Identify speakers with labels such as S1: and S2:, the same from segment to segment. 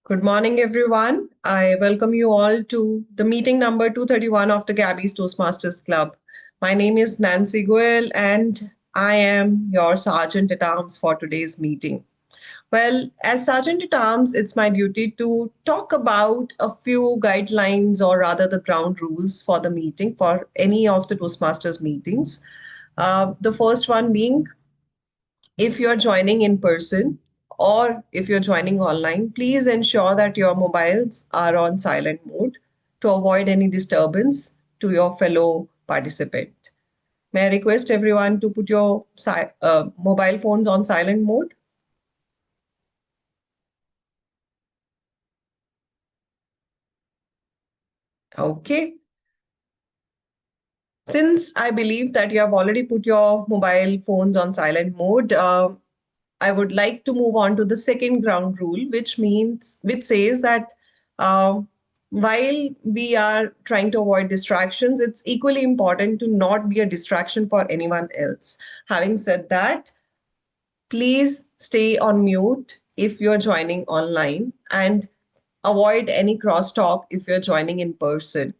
S1: Good morning, everyone. I welcome you all to the meeting number 231 of the Gabbys Toastmasters Club. My name is Nancy Goel, and I am your Sergeant at Arms for today's meeting. Well, as Sergeant at Arms, it's my duty to talk about a few guidelines, or rather, the ground rules for the meeting, for any of the Toastmasters meetings. The first one being, if you're joining in person or if you're joining online, please ensure that your mobiles are on silent mode to avoid any disturbance to your fellow participant. May I request everyone to put your mobile phones on silent mode? Okay. Since I believe that you have already put your mobile phones on silent mode, I would like to move on to the second ground rule, which says that um, while we are trying to avoid distractions, it's equally important to not be a distraction for anyone else. Having said that, please stay on mute if you're joining online and avoid any crosstalk if you're joining in person.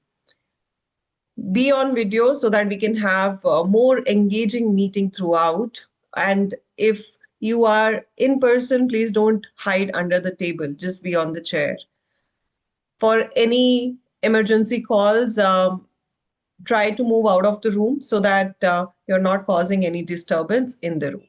S1: Be on video so that we can have a more engaging meeting throughout. And if you are in person, please don't hide under the table, just be on the chair. For any emergency calls, try to move out of the room so that you're not causing any disturbance in the room.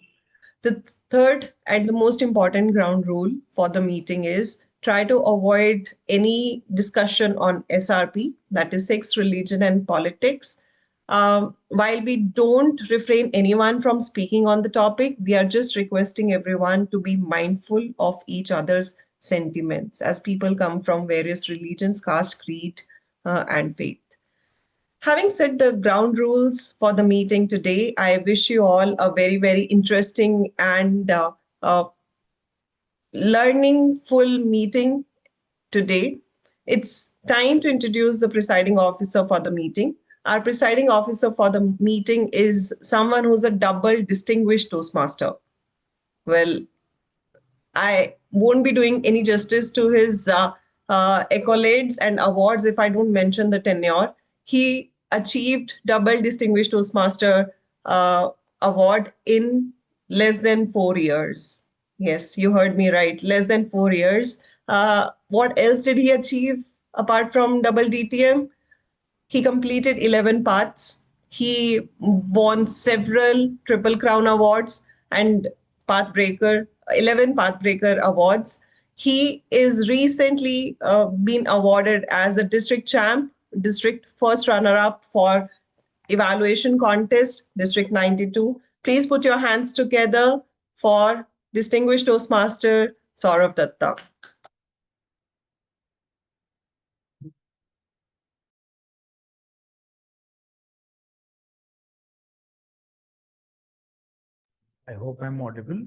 S1: The third and the most important ground rule for the meeting is try to avoid any discussion on SRP, that is sex, religion, and politics. While we don't refrain anyone from speaking on the topic, we are just requesting everyone to be mindful of each other's sentiments as people come from various religions, caste, creed, and faith. Having set the ground rules for the meeting today, I wish you all a very, very interesting and learning full meeting today. It's time to introduce the presiding officer for the meeting. Our presiding officer for the meeting is someone who's a double distinguished Toastmaster. Well, I won't be doing any justice to his accolades and awards if I don't mention the tenure. He achieved double distinguished Toastmaster award in less than 4 years. Yes, you heard me right. Less than 4 years. What else did he achieve apart from double DTM? He completed 11 paths. He won several Triple Crown awards and Pathbreaker, 11 Pathbreaker awards. He is recently been awarded as a district champ, district first runner-up for evaluation contest, District 92. Please put your hands together for Distinguished Toastmaster Sourav Dutta.
S2: I hope I'm audible.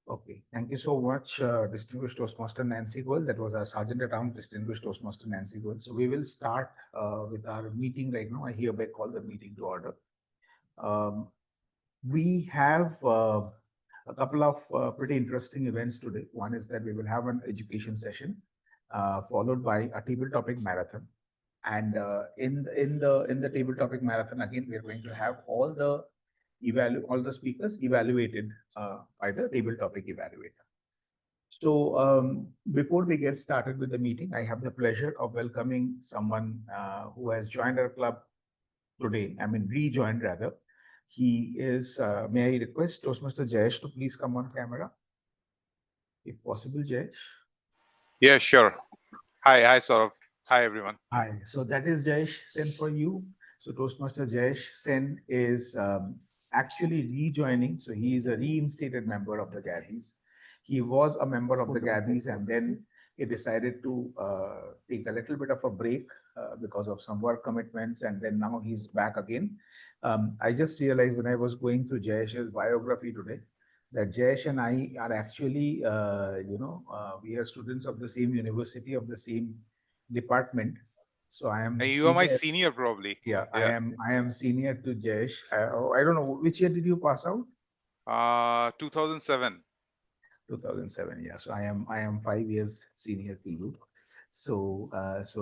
S2: Okay, thank you so much, Distinguished Toastmaster Nancy Goel. That was our Sergeant at Arms, Distinguished Toastmaster Nancy Goel. So we will start with our meeting right now. I hereby call the meeting to order. We have a couple of pretty interesting events today. One is that we will have an education session followed by a table topic marathon. And in the table topic marathon, again, we are going to have all the speakers evaluated by the table topic evaluator. So before we get started with the meeting, I have the pleasure of welcoming someone who has joined our club today. I mean, rejoined rather. He is, may I request Toastmaster Jayesh to please come on camera? If possible, Jayesh.
S3: Yeah, sure. Hi, Saurav. Hi, everyone.
S2: Hi. So that is Jayesh Sen for you. So Toastmaster Jayesh Sen is actually rejoining. So he is a reinstated member of the Gabbys. He was a member of the Gabbys and then he decided to take a little bit of a break because of some work commitments, and then now he's back again. I just realized when I was going through Jayesh's biography today that Jayesh and I are actually, we are students of the same university, of the same department. So I am.
S3: You are my senior, probably.
S2: Yeah, yeah. I am senior to Jayesh. I don't know, which year did you pass out?
S3: 2007.
S2: 2007. Yeah. So I am 5 years senior to you. So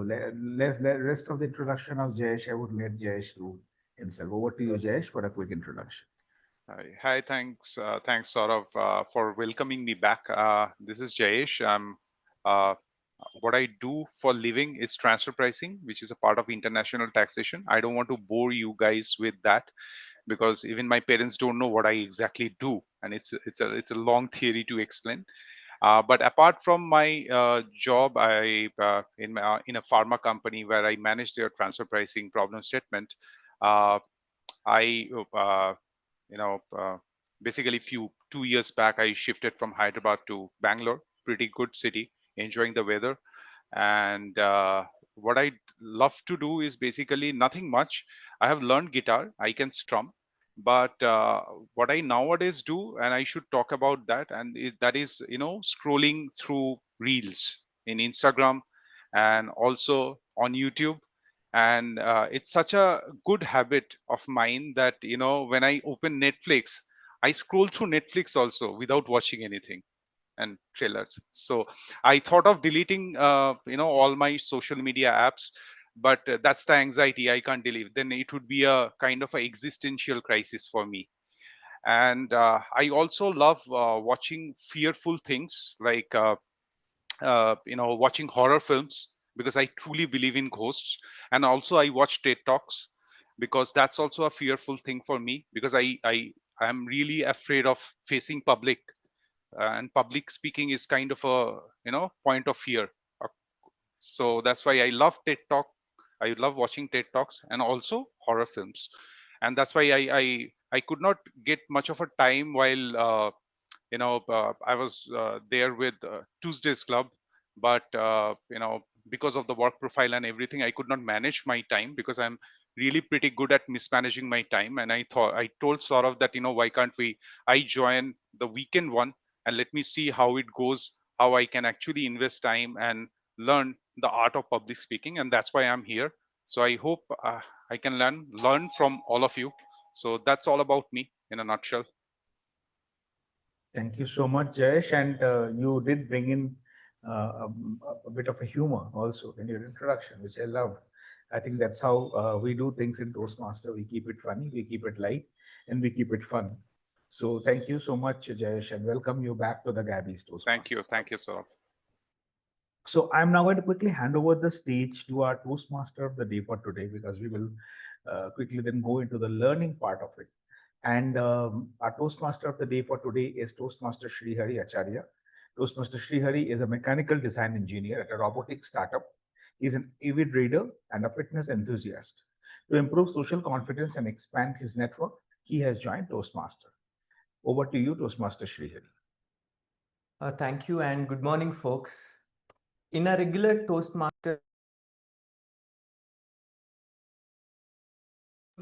S2: let rest of the introduction of Jayesh. I would let Jayesh do himself. Over to you, Jayesh, for a quick introduction.
S3: Hi, thanks, Saurav, for welcoming me back. This is Jayesh. Uh, what I do for living is transfer pricing, which is a part of international taxation. I don't want to bore you guys with that because even my parents don't know what I exactly do, and it's a long theory to explain. But apart from my job, in a pharma company where I manage their transfer pricing problem statement. Uh, I you know basically few 2 years back I shifted from Hyderabad to Bangalore, pretty good city, enjoying the weather. And what I love to do is basically nothing much. I have learned guitar, I can strum. But what I nowadays do, and I should talk about that, and that is scrolling through reels in Instagram and also on YouTube. And it's such a good habit of mine that when I open Netflix, I scroll through Netflix also without watching anything and trailers. So I thought of deleting all my social media apps, but that's the anxiety. I can't delete, then it would be a kind of an existential crisis for me. And I also love watching fearful things, like watching horror films, because I truly believe in ghosts. And also I watch TED Talks, because that's also a fearful thing for me, because I am really afraid of facing public. And public speaking is kind of a point of fear. Uh, so that's why I love TED Talk. I love watching TED Talks and also horror films. And that's why I could not get much of a time while I was there with Tuesdays Club. But because of the work profile and everything, I could not manage my time, because I'm really pretty good at mismanaging my time. And I told Saurav that, why can't I join the weekend one, and let me see how it goes, how I can actually invest time and learn the art of public speaking. And that's why I'm here. So I hope I can learn from all of you. So that's all about me in a nutshell.
S2: Thank you so much, Jayesh. And you did bring in a bit of a humor also in your introduction, which I love. I think that's how we do things in Toastmaster. We keep it funny, we keep it light, and we keep it fun. So thank you so much, Jayesh, and welcome you back to the Gabbys Toastmasters Club.
S3: Thank you, Saurav.
S2: So I'm now going to quickly hand over the stage to our Toastmaster of the day for today, because we will quickly then go into the learning part of it. And our Toastmaster of the day for today is Toastmaster Sreehari Acharya. Toastmaster Sreehari is a mechanical design engineer at a robotics startup. He's an avid reader and a fitness enthusiast. To improve social confidence and expand his network, he has joined Toastmaster. Over to you, Toastmaster Sreehari.
S4: Thank you and good morning, folks. In a regular Toastmaster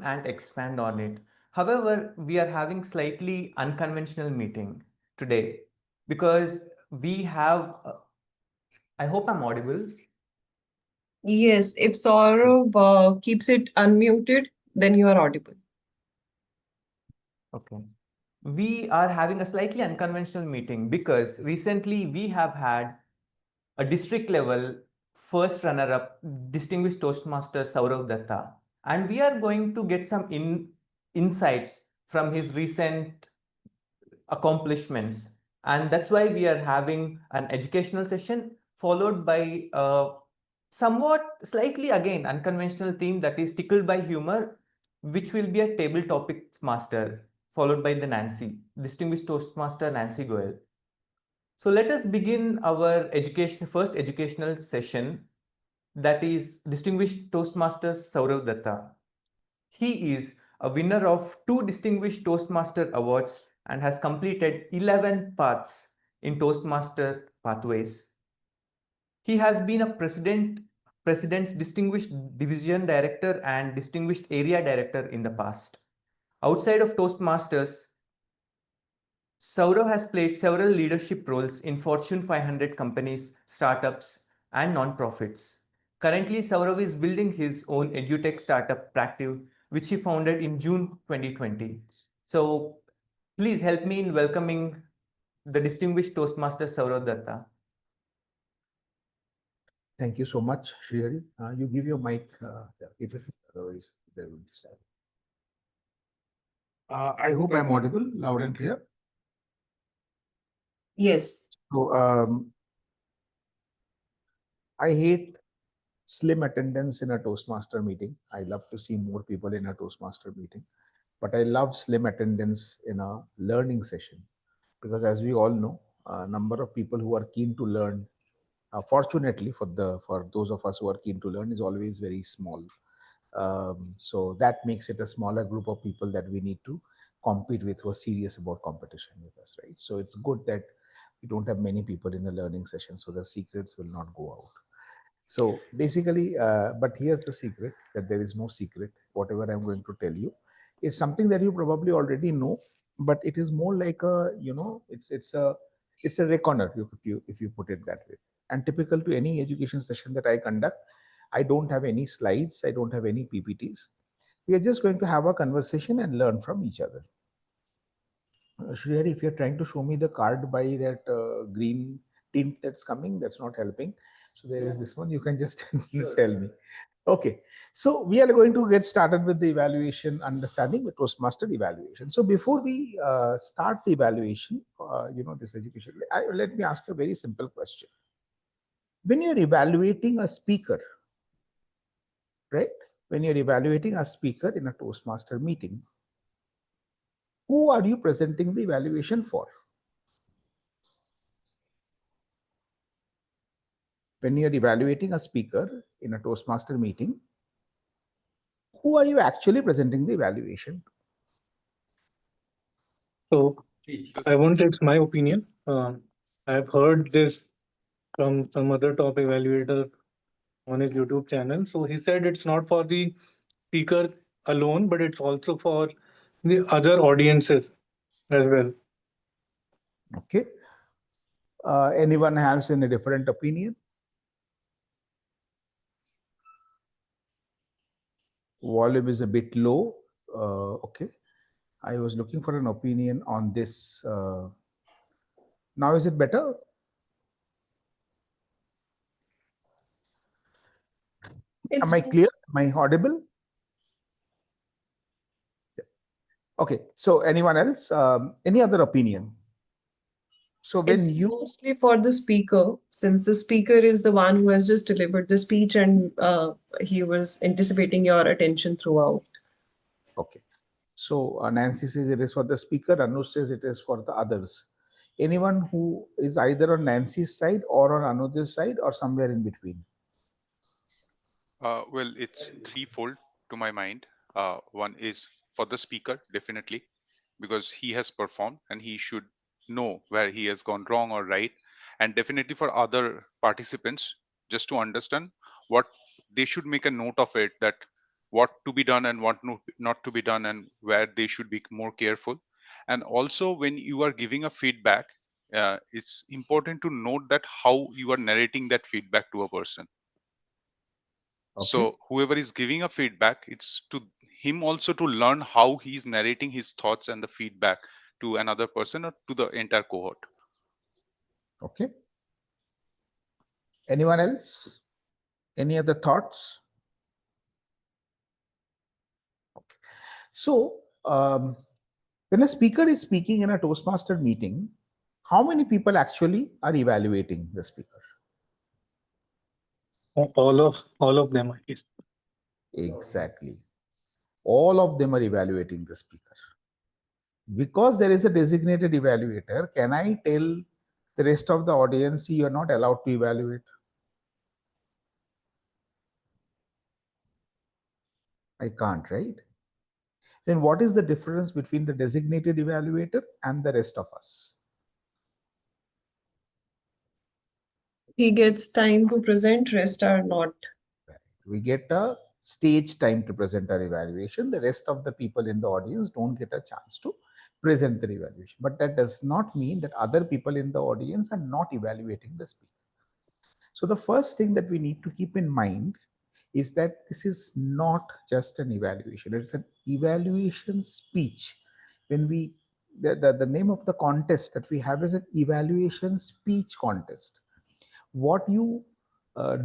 S4: and expand on it. However, we are having slightly unconventional meeting today because we have, I hope I'm audible.
S1: Yes, if Saurav keeps it unmuted, then you are audible.
S4: Okay. We are having a slightly unconventional meeting because recently we have had a district level first runner-up, distinguished Toastmaster Sourav Dutta. And we are going to get some insights from his recent accomplishments. And that's why we are having an educational session followed by somewhat slightly again unconventional theme, that is tickled by humor, which will be a table topics master followed by the distinguished Toastmaster Nancy Goel. So let us begin our first educational session, that is distinguished Toastmaster Sourav Dutta. He is a winner of 2 Distinguished Toastmaster Awards and has completed 11 paths in Toastmaster pathways. He has been a President's Distinguished Division Director and Distinguished Area Director in the past. Outside of Toastmasters, Sourav has played several leadership roles in Fortune 500 companies, startups, and non-profits. Currently, Sourav is building his own edutech startup, Practive, which he founded in June 2020. So, please help me in welcoming the distinguished Toastmaster Sourav Dutta.
S2: Thank you so much, Sreehari. You give your mic, if it, otherwise there will be static. I hope I'm audible, loud and clear.
S1: Yes.
S2: So, I hate slim attendance in a Toastmaster meeting. I love to see more people in a Toastmaster meeting, but I love slim attendance in a learning session because, as we all know, a number of people who are keen to learn, fortunately for those of us who are keen to learn, is always very small. So that makes it a smaller group of people that we need to compete with, who are serious about competition with us, right? So it's good that we don't have many people in a learning session, so the secrets will not go out. So basically, but here's the secret, that there is no secret. Whatever I'm going to tell you is something that you probably already know, but it is more like a, it's a reckoner, if you put it that way. And typical to any education session that I conduct, I don't have any slides, I don't have any PPTs. We are just going to have a conversation and learn from each other. Sreehari, if you're trying to show me the card by that green tint that's coming, that's not helping. So there is this one, you can just tell me. Okay, so we are going to get started with the evaluation, understanding the Toastmaster evaluation. So before we start the evaluation, this education, let me ask you a very simple question. When you're evaluating a speaker, right? When you're evaluating a speaker in a Toastmaster meeting, who are you presenting the evaluation for? When you're evaluating a speaker in a Toastmaster meeting, who are you actually presenting the evaluation to?
S5: So I won't say it's my opinion. I've heard this from some other top evaluator on his YouTube channel. So he said it's not for the speaker alone, but it's also for the other audiences as well.
S2: Okay. Anyone has any different opinion? Volume is a bit low. Okay. I was looking for an opinion on this. Now is it better? Am I clear? Am I audible? Okay. So anyone else? Any other opinion? So when
S1: It's
S2: you
S1: mostly for the speaker, since the speaker is the one who has just delivered the speech and he was anticipating your attention throughout.
S2: Okay. So Nancy says it is for the speaker, Anush says it is for the others. Anyone who is either on Nancy's side or on Anuj's side or somewhere in between?
S3: Well, it's threefold to my mind. One is for the speaker, definitely, because he has performed and he should know where he has gone wrong or right. And definitely for other participants, just to understand what they should make a note of it, that what to be done and what not to be done, and where they should be more careful. And also, when you are giving a feedback, it's important to note that how you are narrating that feedback to a person.
S2: Okay.
S3: So whoever is giving a feedback, it's to him also to learn how he's narrating his thoughts and the feedback to another person or to the entire cohort.
S2: Okay. Anyone else? Any other thoughts? Okay. So when a speaker is speaking in a Toastmaster meeting, how many people actually are evaluating the speaker?
S5: All of them, I guess.
S2: Exactly. All of them are evaluating the speaker. Because there is a designated evaluator, can I tell the rest of the audience you are not allowed to evaluate? I can't, right? Then what is the difference between the designated evaluator and the rest of us?
S1: He gets time to present, rest are not.
S2: We get a stage time to present our evaluation. The rest of the people in the audience don't get a chance to present their evaluation. But that does not mean that other people in the audience are not evaluating the speaker. So the first thing that we need to keep in mind is that this is not just an evaluation. It's an evaluation speech. When we the name of the contest that we have is an evaluation speech contest. What you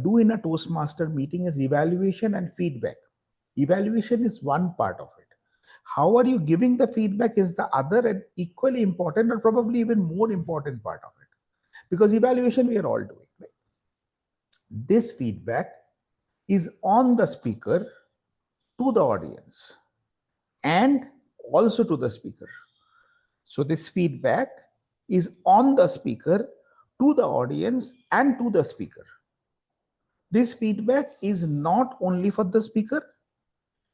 S2: do in a Toastmaster meeting is evaluation and feedback. Evaluation is one part of it. How are you giving the feedback is the other and equally important, or probably even more important part of it. Because evaluation we are all doing. Right? This feedback is on the speaker to the audience and also to the speaker. So this feedback is on the speaker to the audience and to the speaker. This feedback is not only for the speaker,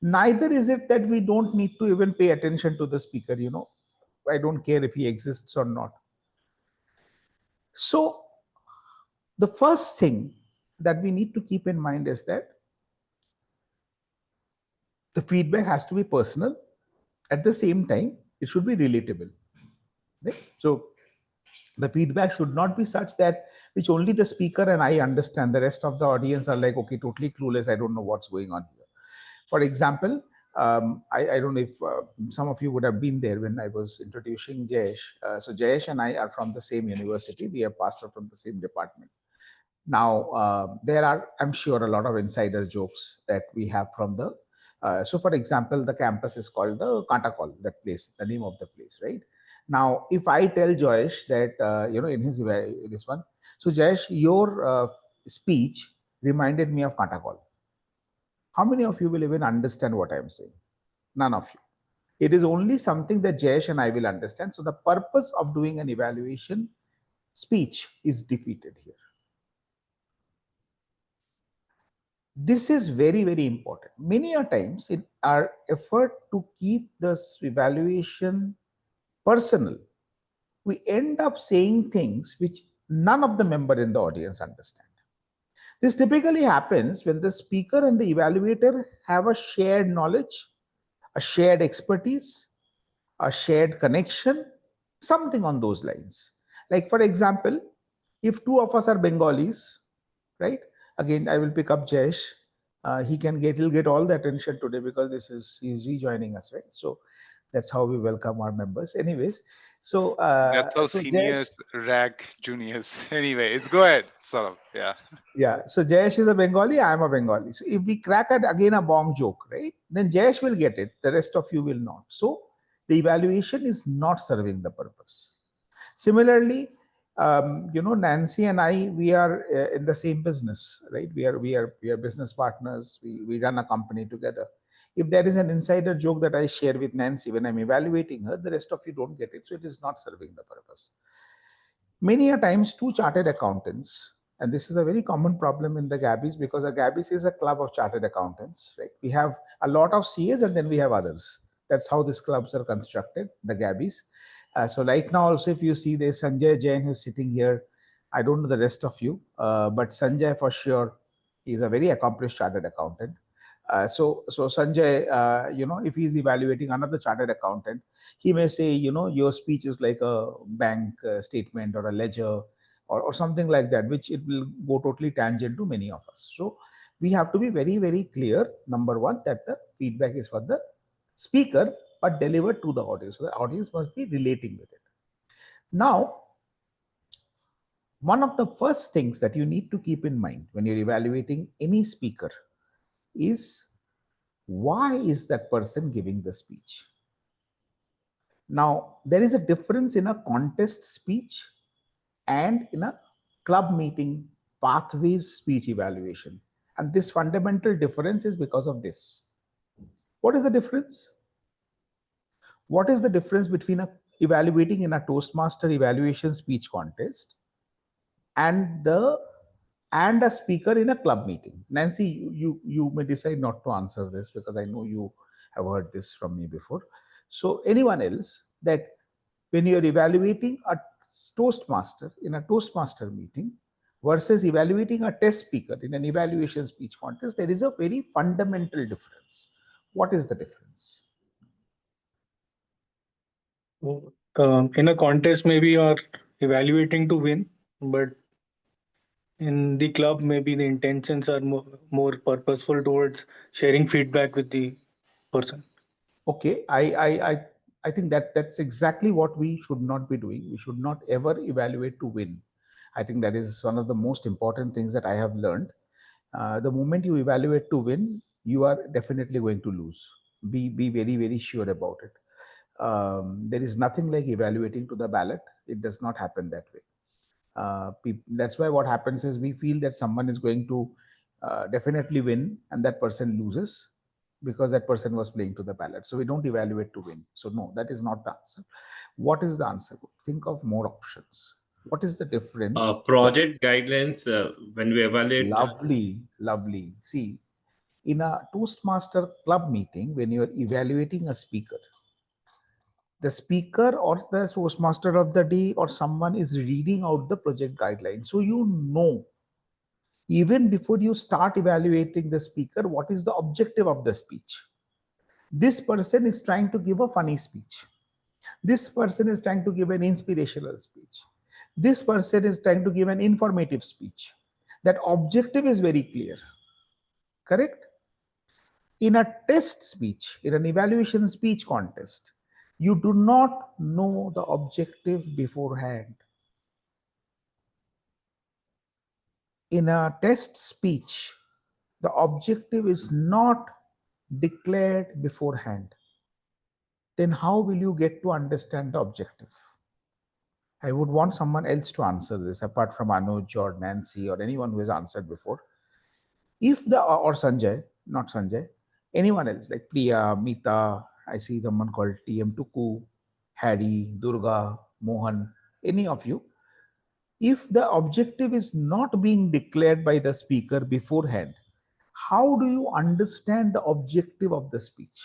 S2: neither is it that we don't need to even pay attention to the speaker, I don't care if he exists or not. So the first thing that we need to keep in mind is that the feedback has to be personal. At the same time, it should be relatable. Right? So the feedback should not be such that which only the speaker and I understand. The rest of the audience are like, okay, totally clueless. I don't know what's going on here. For example, I don't know if some of you would have been there when I was introducing Jayesh. So Jayesh and I are from the same university. We are passed out from the same department. Now, there are, I'm sure, a lot of insider jokes that we have from the, so for example, the campus is called the Katakol, that place, the name of the place, right? Now, if I tell Jayesh that, in this one, so Jayesh, your speech reminded me of Katakol. How many of you will even understand what I am saying? None of you. It is only something that Jayesh and I will understand. So the purpose of doing an evaluation speech is defeated here. This is very, very important. Many a times in our effort to keep this evaluation personal, we end up saying things which none of the member in the audience understand. This typically happens when the speaker and the evaluator have a shared knowledge, a shared expertise, a shared connection, something on those lines. Like, for example, if two of us are Bengalis, right? Again, I will pick up Jayesh. He'll get all the attention today because he's rejoining us, right? So that's how we welcome our members. Anyways, so
S3: that's how seniors rag juniors. Anyways, go ahead, Sourav. Yeah.
S2: Yeah. So Jayesh is a Bengali, I am a Bengali. So if we crack again a bomb joke, right? Then Jayesh will get it. The rest of you will not. So the evaluation is not serving the purpose. Similarly, Nancy and I, we are in the same business, right? We are business partners. We run a company together. If there is an insider joke that I share with Nancy when I'm evaluating her, the rest of you don't get it. So it is not serving the purpose. Many a times, two chartered accountants, and this is a very common problem in the Gabbys because a Gabbys is a club of chartered accountants, right? We have a lot of CAs and then we have others. That's how these clubs are constructed, the Gabbys. So right now also, if you see there's Sanjay Jain who's sitting here, I don't know the rest of you, but Sanjay for sure is a very accomplished chartered accountant. So Sanjay, if he's evaluating another chartered accountant, he may say, your speech is like a bank statement or a ledger or something like that, which it will go totally tangent to many of us. So we have to be very, very clear, number one, that the feedback is for the speaker, but delivered to the audience. So the audience must be relating with it. Now, one of the first things that you need to keep in mind when you're evaluating any speaker is, why is that person giving the speech? Now, there is a difference in a contest speech and in a club meeting pathways speech evaluation. And this fundamental difference is because of this. What is the difference? What is the difference between evaluating in a Toastmaster evaluation speech contest and a speaker in a club meeting? Nancy, you may decide not to answer this because I know you have heard this from me before. So anyone else, that when you're evaluating a Toastmaster in a Toastmaster meeting versus evaluating a test speaker in an evaluation speech contest, there is a very fundamental difference. What is the difference?
S5: In a contest, maybe you're evaluating to win, but in the club, maybe the intentions are more purposeful towards sharing feedback with the person.
S2: Okay, I I think that's exactly what we should not be doing. We should not ever evaluate to win. I think that is one of the most important things that I have learned. The moment you evaluate to win, you are definitely going to lose. Be very, very sure about it. There is nothing like evaluating to the ballot. It does not happen that way. That's why what happens is we feel that someone is going to definitely win and that person loses because that person was playing to the ballot. So we don't evaluate to win. So no, that is not the answer. What is the answer? Think of more options. What is the difference?
S6: Project guidelines, when we evaluate.
S2: Lovely, lovely. See, in a Toastmaster club meeting, when you are evaluating a speaker, the speaker or the Toastmaster of the day or someone is reading out the project guidelines. So you know, even before you start evaluating the speaker, what is the objective of the speech? This person is trying to give a funny speech. This person is trying to give an inspirational speech. This person is trying to give an informative speech. That objective is very clear. Correct? In a test speech, in an evaluation speech contest, you do not know the objective beforehand. In a test speech, the objective is not declared beforehand. Then how will you get to understand the objective? I would want someone else to answer this apart from Anuj or Nancy or anyone who has answered before. If the, or Sanjay, not Sanjay, anyone else like Priya, Mita, I see someone called TM Tuku, Harry, Durga, Mohan, any of you, if the objective is not being declared by the speaker beforehand, how do you understand the objective of the speech?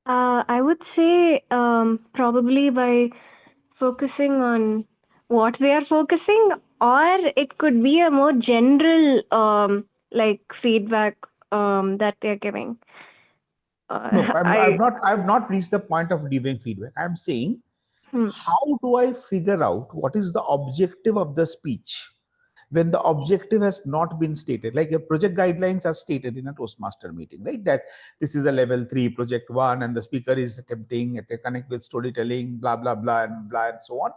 S7: I would say probably by focusing on what they are focusing, or it could be a more general like feedback that they're giving.
S2: No,
S7: I
S2: I've not reached the point of giving feedback. I'm saying,
S7: hmm.
S2: how do I figure out what is the objective of the speech when the objective has not been stated? Like your project guidelines are stated in a Toastmaster meeting, right? That this is a level 3 project 1 and the speaker is attempting to connect with storytelling, blah, blah, blah, and so on.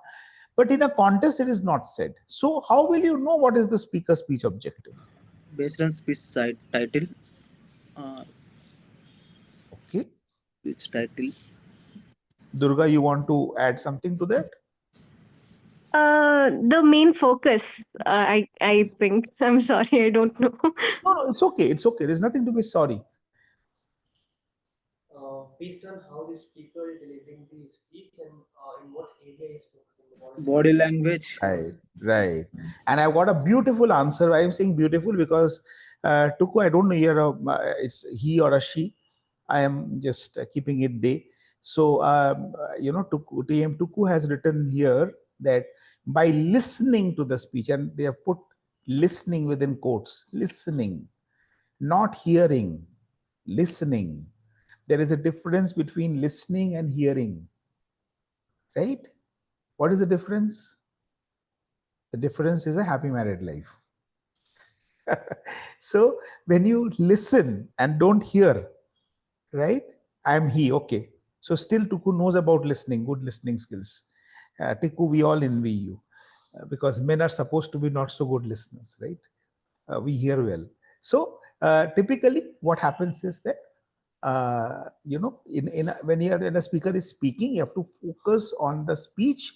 S2: But in a contest, it is not said. So how will you know what is the speaker's speech objective?
S8: Based on speech site title,
S2: Okay.
S8: speech title.
S2: Durga, you want to add something to that?
S7: The main focus. I think. I'm sorry, I don't know.
S2: No, it's okay. It's okay. There's nothing to be sorry.
S9: Based on how the speaker is delivering the speech and in what area is focusing,
S8: Body language.
S2: Right. And I got a beautiful answer. I am saying beautiful because Tuku, I don't know here, it's he or a she. I am just keeping it they. So, TM Tuku has written here that by listening to the speech, and they have put listening within quotes, listening, not hearing, listening. There is a difference between listening and hearing, right? What is the difference? The difference is a happy married life. So when you listen and don't hear, right? I'm he, okay. So still Tuku knows about listening, good listening skills. Tiku, we all envy you because men are supposed to be not so good listeners, right? We hear well. So typically what happens is that when a speaker is speaking, you have to focus on the speech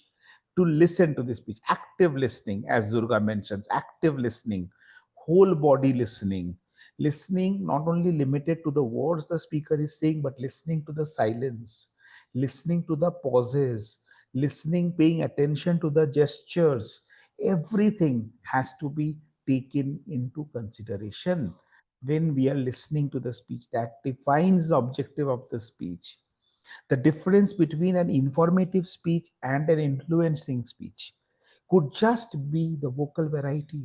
S2: to listen to the speech. Active listening, as Durga mentions, active listening, whole body listening. Listening not only limited to the words the speaker is saying, but listening to the silence, listening to the pauses, listening, paying attention to the gestures. Everything has to be taken into consideration when we are listening to the speech. That defines the objective of the speech. The difference between an informative speech and an influencing speech could just be the vocal variety.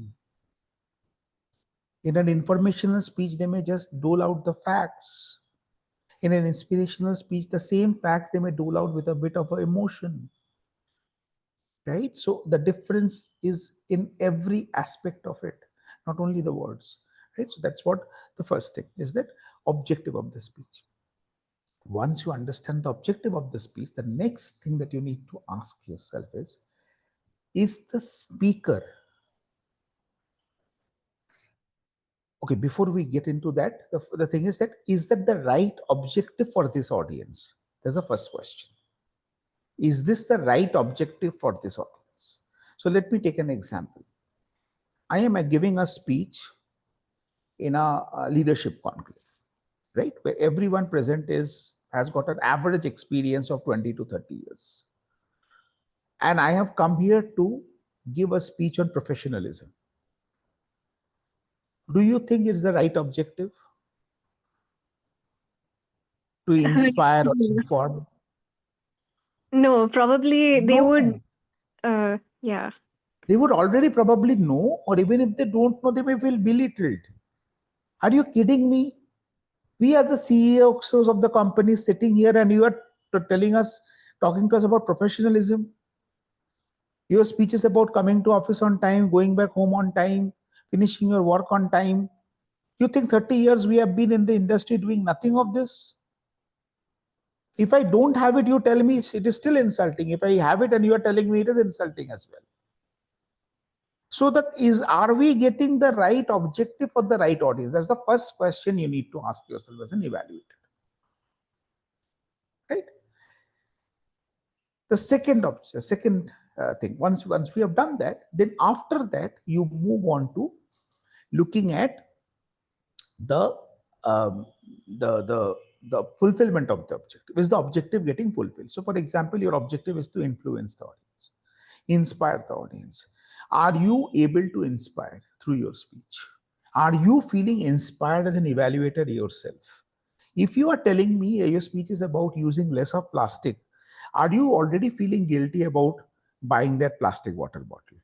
S2: In an informational speech, they may just dole out the facts. In an inspirational speech, the same facts they may dole out with a bit of emotion. Right? So the difference is in every aspect of it, not only the words. Right? So that's what the first thing is, that objective of the speech. Once you understand the objective of the speech, the next thing that you need to ask yourself is the speaker, okay, before we get into that, the thing is that the right objective for this audience? That's the first question. Is this the right objective for this audience? So let me take an example. I am giving a speech in a leadership conclave, right? Where everyone present has got an average experience of 20 to 30 years. And I have come here to give a speech on professionalism. Do you think it's the right objective? To inspire or inform?
S7: No, probably they would,
S2: No.
S7: yeah.
S2: They would already probably know, or even if they don't know, they may feel belittled. Are you kidding me? We are the CEOs of the company sitting here and you are talking to us about professionalism. Your speech is about coming to office on time, going back home on time, finishing your work on time. You think 30 years we have been in the industry doing nothing of this? If I don't have it, you tell me it is still insulting. If I have it and you are telling me, it is insulting as well. So are we getting the right objective for the right audience? That's the first question you need to ask yourself as an evaluator. Right? The second thing, once we have done that, then after that, you move on to looking at the fulfillment of the objective. Is the objective getting fulfilled? So for example, your objective is to influence the audience, inspire the audience. Are you able to inspire through your speech? Are you feeling inspired as an evaluator yourself? If you are telling me your speech is about using less of plastic, are you already feeling guilty about buying that plastic water bottle?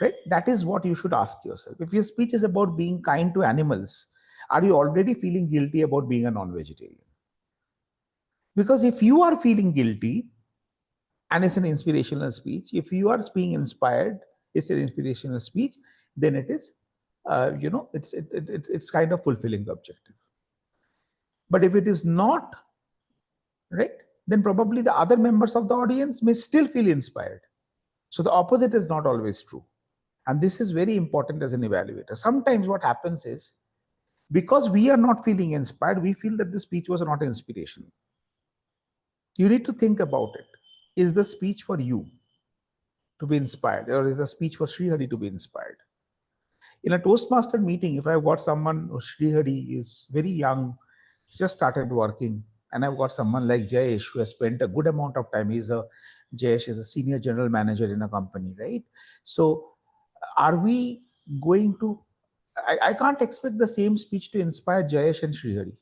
S2: Right? That is what you should ask yourself. If your speech is about being kind to animals, are you already feeling guilty about being a non-vegetarian? Because if you are feeling guilty and it's an inspirational speech, if you are being inspired, it's an inspirational speech, then it is, it's kind of fulfilling the objective. But if it is not, right, then probably the other members of the audience may still feel inspired. So the opposite is not always true. And this is very important as an evaluator. Sometimes what happens is, because we are not feeling inspired, we feel that the speech was not inspirational. You need to think about it. Is the speech for you to be inspired, or is the speech for Sreehari to be inspired? In a Toastmaster meeting, if I've got someone, Sreehari is very young, just started working, and I've got someone like Jayesh who has spent a good amount of time. Jayesh is a senior general manager in a company, right? So are we going to, I can't expect the same speech to inspire Jayesh and Sreehari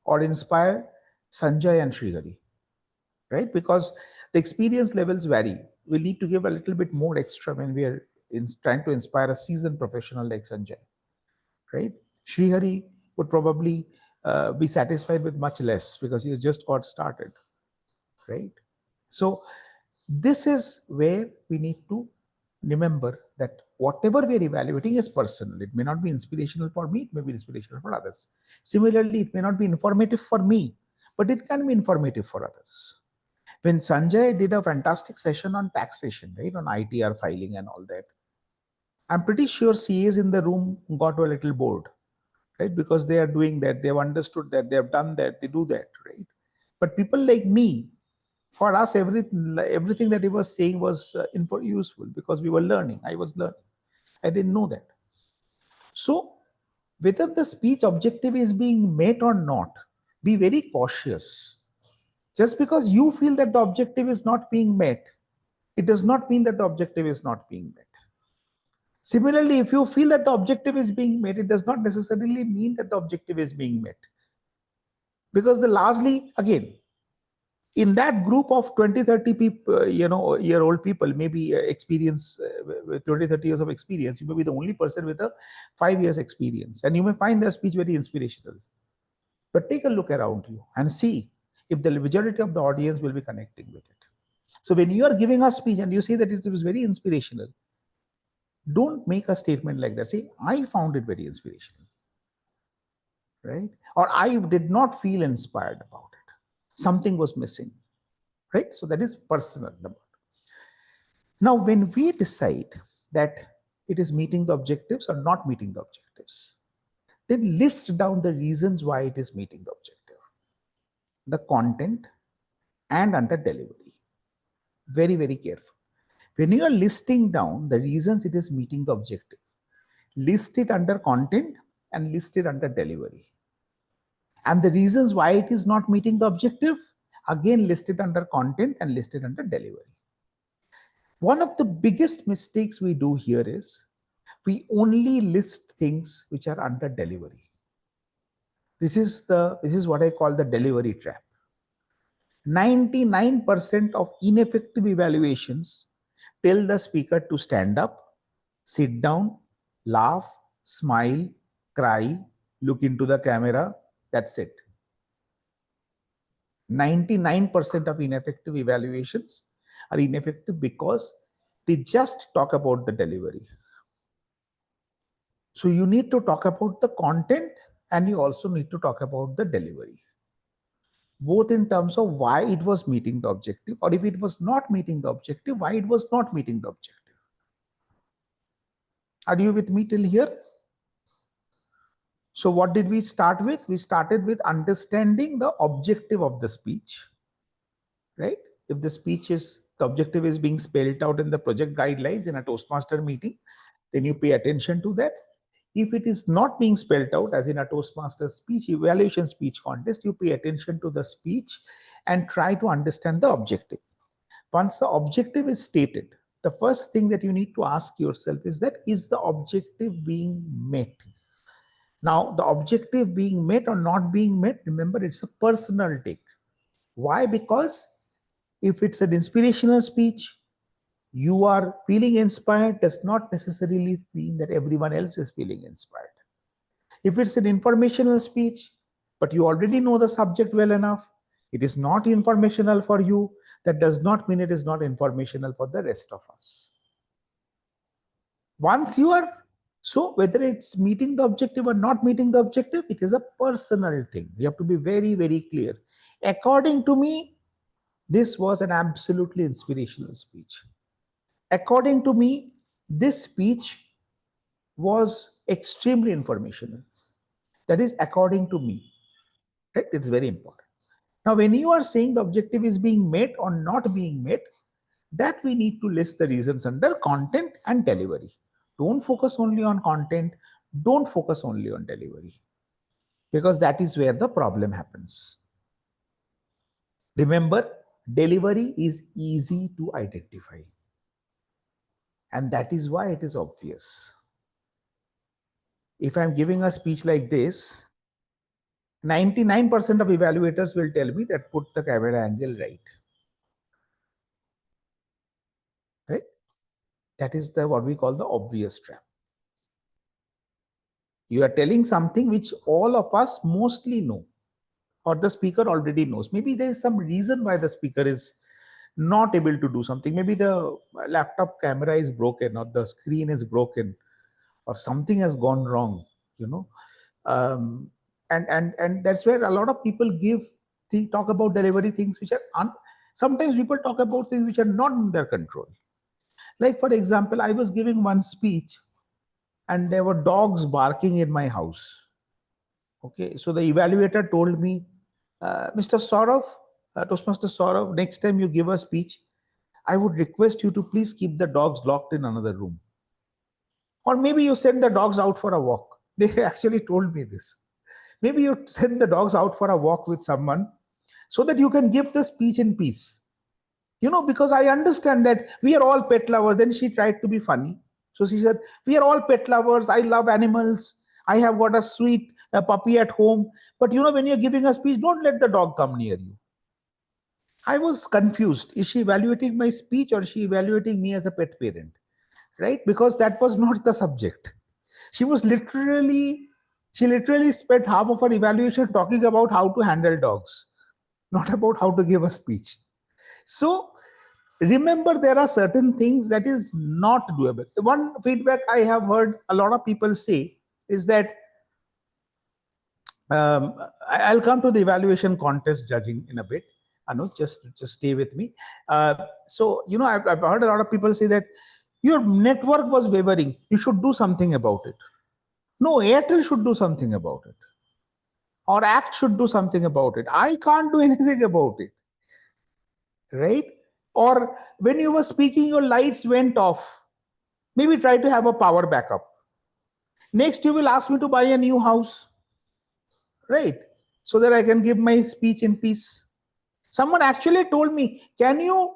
S2: or inspire Sanjay and Sreehari, right? Because the experience levels vary. We'll need to give a little bit more extra when we are trying to inspire a seasoned professional like Sanjay, right? Sreehari would probably be satisfied with much less because he has just got started, right? So this is where we need to remember that whatever we are evaluating is personal. It may not be inspirational for me, it may be inspirational for others. Similarly, it may not be informative for me, but it can be informative for others. When Sanjay did a fantastic session on taxation, right, on ITR filing and all that, I'm pretty sure CAs in the room got a little bored, right? Because they are doing that, they've understood that, they have done that, they do that, right? But people like me, for us, everything that he was saying was useful because we were learning. I was learning. I didn't know that. So whether the speech objective is being met or not, be very cautious. Just because you feel that the objective is not being met, it does not mean that the objective is not being met. Similarly, if you feel that the objective is being met, it does not necessarily mean that the objective is being met. Because largely, again, in that group of 20, 30 people, year-old people, maybe experience, with 20, 30 years of experience, you may be the only person with a 5 years experience. And you may find their speech very inspirational. But take a look around you and see if the majority of the audience will be connecting with it. So when you are giving a speech and you say that it was very inspirational, don't make a statement like that. Say, I found it very inspirational, right? Or I did not feel inspired about it. Something was missing, right? So that is personal. Now, when we decide that it is meeting the objectives or not meeting the objectives, then list down the reasons why it is meeting the objective, the content, and under delivery. Very, very careful. When you are listing down the reasons it is meeting the objective, list it under content and list it under delivery. And the reasons why it is not meeting the objective, again list it under content and list it under delivery. One of the biggest mistakes we do here is we only list things which are under delivery. This is what I call the delivery trap. 99% of ineffective evaluations tell the speaker to stand up, sit down, laugh, smile, cry, look into the camera. That's it. 99% of ineffective evaluations are ineffective because they just talk about the delivery. So you need to talk about the content and you also need to talk about the delivery, both in terms of why it was meeting the objective, or if it was not meeting the objective, why it was not meeting the objective. Are you with me till here? So what did we start with? We started with understanding the objective of the speech, right? If the objective is being spelled out in the project guidelines in a Toastmaster meeting, then you pay attention to that. If it is not being spelled out, as in a Toastmaster speech evaluation speech contest, you pay attention to the speech and try to understand the objective. Once the objective is stated, the first thing that you need to ask yourself is the objective being met? Now, the objective being met or not being met, remember, it's a personal take. Why? Because if it's an inspirational speech, you are feeling inspired does not necessarily mean that everyone else is feeling inspired. If it's an informational speech, but you already know the subject well enough, it is not informational for you, that does not mean it is not informational for the rest of us. So whether it's meeting the objective or not meeting the objective, it is a personal thing. You have to be very, very clear. According to me, this was an absolutely inspirational speech. According to me, this speech was extremely informational. That is according to me, right? It's very important. Now, when you are saying the objective is being met or not being met, that we need to list the reasons under content and delivery. Don't focus only on content. Don't focus only on delivery, because that is where the problem happens. Remember, delivery is easy to identify. And that is why it is obvious. If I'm giving a speech like this, 99% of evaluators will tell me that put the camera angle right. Right? That is what we call the obvious trap. You are telling something which all of us mostly know, or the speaker already knows. Maybe there is some reason why the speaker is not able to do something. Maybe the laptop camera is broken, or the screen is broken, or something has gone wrong, and that's where a lot of people talk about delivery things which are sometimes people talk about things which are not in their control. Like, for example, I was giving one speech and there were dogs barking in my house. Okay, so the evaluator told me, Mr. Sourav, Toastmaster Sourav, next time you give a speech, I would request you to please keep the dogs locked in another room. Or maybe you send the dogs out for a walk. They actually told me this. Maybe you send the dogs out for a walk with someone so that you can give the speech in peace. Because I understand that we are all pet lovers. Then she tried to be funny. So she said, we are all pet lovers. I love animals. I have got a sweet puppy at home. But when you're giving a speech, don't let the dog come near you. I was confused. Is she evaluating my speech or is she evaluating me as a pet parent? Right? Because that was not the subject. She literally spent half of her evaluation talking about how to handle dogs, not about how to give a speech. So remember, there are certain things that is not doable. One feedback I have heard a lot of people say is that I'll come to the evaluation contest judging in a bit. Anu, just stay with me. So, I've heard a lot of people say that your network was wavering. You should do something about it. No, Airtel should do something about it. Or Act should do something about it. I can't do anything about it. Right? Or when you were speaking, your lights went off. Maybe try to have a power backup. Next, you will ask me to buy a new house. Right? So that I can give my speech in peace. Someone actually told me, can you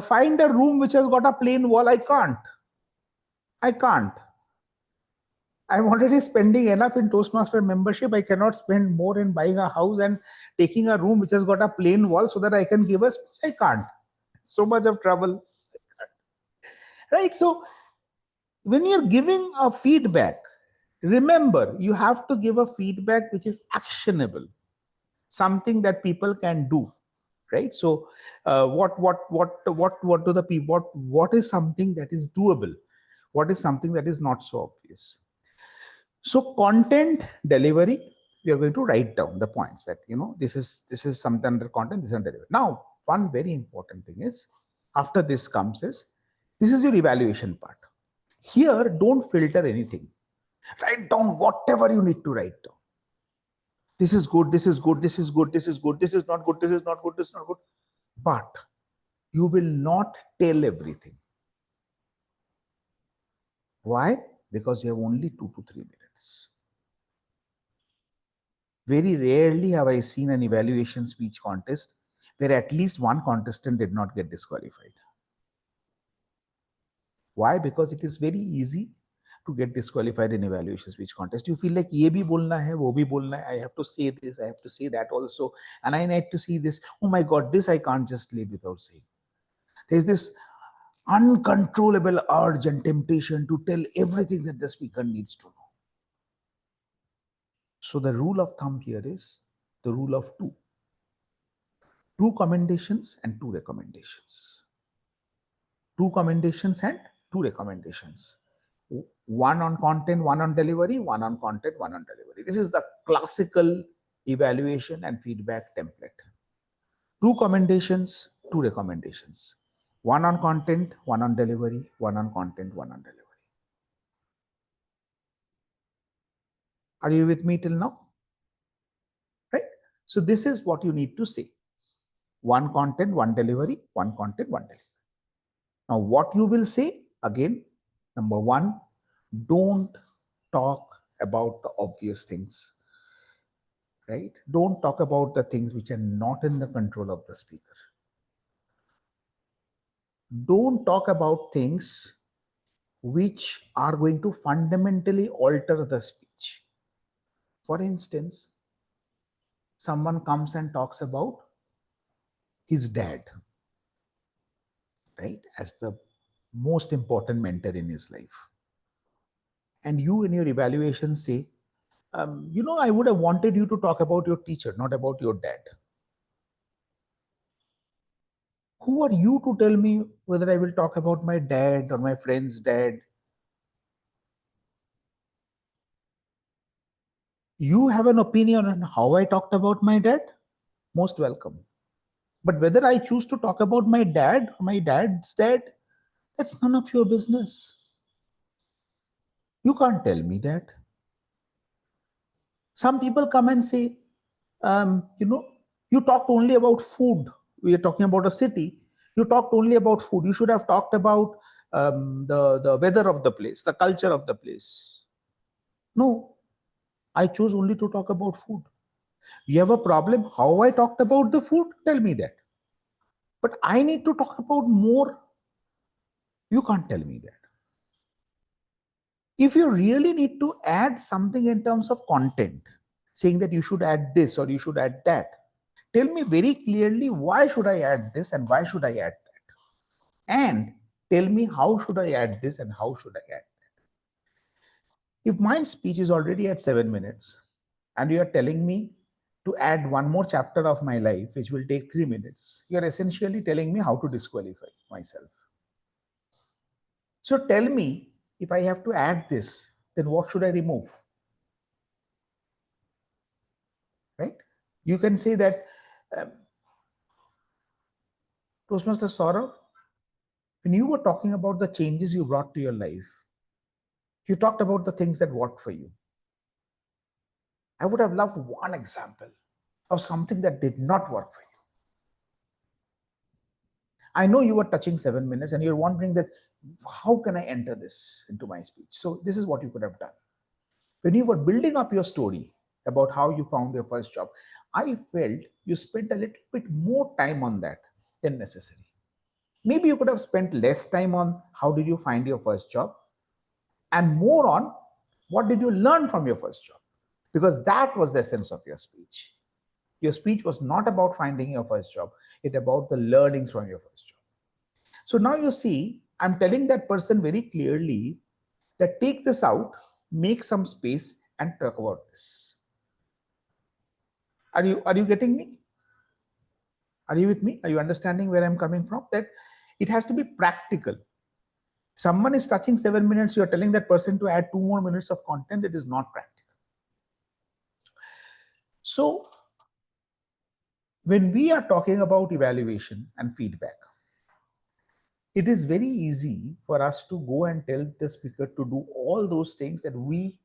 S2: find a room which has got a plain wall? I can't. I'm already spending enough in Toastmaster membership. I cannot spend more in buying a house and taking a room which has got a plain wall so that I can give a speech. I can't. So much of trouble. Right? So when you're giving a feedback, remember, you have to give a feedback which is actionable, something that people can do. Right? So what do the people, what is something that is doable? What is something that is not so obvious? So content delivery, we are going to write down the points that, this is something under content, this is under delivery. Now, one very important thing is, after this comes is, this is your evaluation part. Here, don't filter anything. Write down whatever you need to write down. This is good, this is good, this is good, this is good, this is not good, this is not good, this is not good. But you will not tell everything. Why? Because you have only 2 to 3 minutes. Very rarely have I seen an evaluation speech contest where at least one contestant did not get disqualified. Why? Because it is very easy to get disqualified in evaluation speech contest. You feel like ye bhi bolna hai, wo bhi bolna hai, I have to say this, I have to say that also, and I need to see this. Oh my God, this I can't just live without saying. There's this uncontrollable urge and temptation to tell everything that the speaker needs to know. So the rule of thumb here is the rule of 2. 2 commendations and 2 recommendations. 2 commendations and 2 recommendations. 1 on content, 1 on delivery, 1 on content, 1 on delivery. This is the classical evaluation and feedback template. 2 commendations, 2 recommendations. 1 on content, 1 on delivery, 1 on content, 1 on delivery. Are you with me till now? Right? So this is what you need to say. 1 content, 1 delivery, 1 content, 1 delivery. Now, what you will say, again, number 1, don't talk about the obvious things, right? Don't talk about the things which are not in the control of the speaker. Don't talk about things which are going to fundamentally alter the speech. For instance, someone comes and talks about his dad, right, as the most important mentor in his life. And you in your evaluation say, I would have wanted you to talk about your teacher, not about your dad. Who are you to tell me whether I will talk about my dad or my friend's dad? You have an opinion on how I talked about my dad? Most welcome. But whether I choose to talk about my dad or my dad's dad, that's none of your business. You can't tell me that. Some people come and say, you talked only about food. We are talking about a city. You talked only about food. You should have talked about the weather of the place, the culture of the place. No, I chose only to talk about food. You have a problem how I talked about the food? Tell me that. But I need to talk about more. You can't tell me that. If you really need to add something in terms of content, saying that you should add this or you should add that, tell me very clearly why should I add this and why should I add that? And tell me how should I add this and how should I add that? If my speech is already at 7 minutes and you are telling me to add one more chapter of my life, which will take 3 minutes, you are essentially telling me how to disqualify myself. So tell me, if I have to add this, then what should I remove? right? You can say that Toastmaster Saurav, when you were talking about the changes you brought to your life, you talked about the things that worked for you. I would have loved one example of something that did not work for you. I know you were touching 7 minutes and you're wondering that, how can I enter this into my speech? So this is what you could have done. When you were building up your story about how you found your first job, I felt you spent a little bit more time on that than necessary. Maybe you could have spent less time on how did you find your first job and more on what did you learn from your first job, because that was the essence of your speech. Your speech was not about finding your first job, it about the learnings from your first job. So now you see, I'm telling that person very clearly that take this out, make some space and talk about this. Are you getting me? Are you with me? Are you understanding where I'm coming from? That it has to be practical. Someone is touching 7 minutes, you're telling that person to add 2 more minutes of content. It is not practical. So when we are talking about evaluation and feedback, it is very easy for us to go and tell the speaker to do all those things that we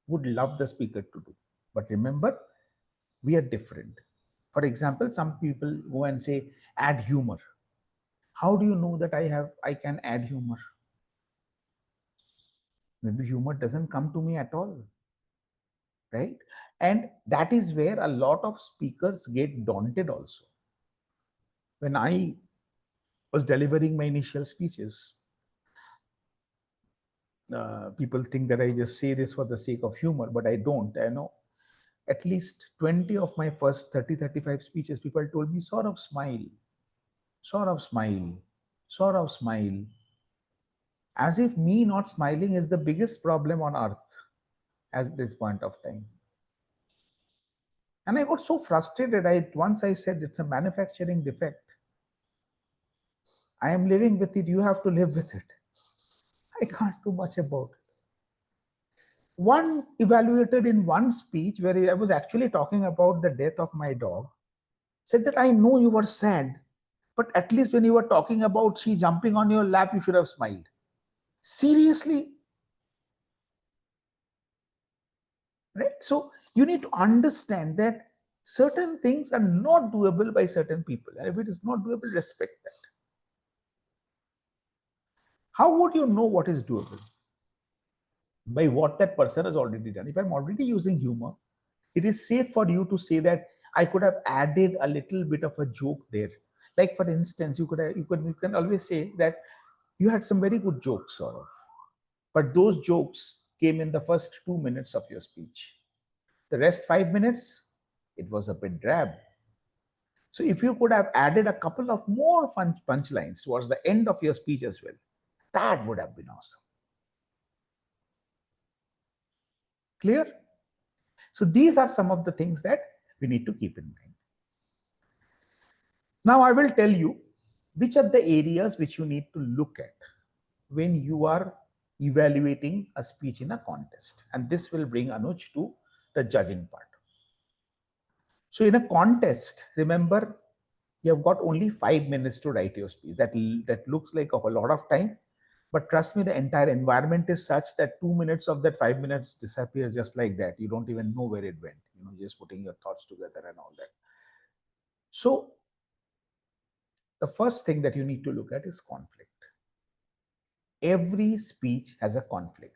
S2: would love the speaker to do. But remember, we are different. For example, some people go and say, add humor. How do you know that I can add humor? Maybe humor doesn't come to me at all, right? And that is where a lot of speakers get daunted also. When I was delivering my initial speeches, people think that I just say this for the sake of humor, but I don't. I know at least 20 of my first 30, 35 speeches, people told me, Saurav, smile, Saurav, smile, Saurav, smile. As if me not smiling is the biggest problem on earth at this point of time. And I got so frustrated. Once I said it's a manufacturing defect. I am living with it. You have to live with it. I can't do much about it. One evaluator in one speech where I was actually talking about the death of my dog said that I know you were sad, but at least when you were talking about she jumping on your lap, you should have smiled. Seriously? Right? So you need to understand that certain things are not doable by certain people. And if it is not doable, respect that. How would you know what is doable? By what that person has already done. If I'm already using humor, it is safe for you to say that I could have added a little bit of a joke there. Like for instance, you can always say that you had some very good jokes, sort of, but those jokes came in the first 2 minutes of your speech. The rest 5 minutes, it was a bit drab. So if you could have added a couple of more fun punchlines towards the end of your speech as well, that would have been awesome. Clear? So these are some of the things that we need to keep in mind. Now I will tell you which are the areas which you need to look at when you are evaluating a speech in a contest. And this will bring Anuj to the judging part. So in a contest, remember, you have got only 5 minutes to write your speech. That looks like a lot of time, but trust me, the entire environment is such that 2 minutes of that 5 minutes disappear just like that. You don't even know where it went, just putting your thoughts together and all that. So the first thing that you need to look at is conflict. Every speech has a conflict.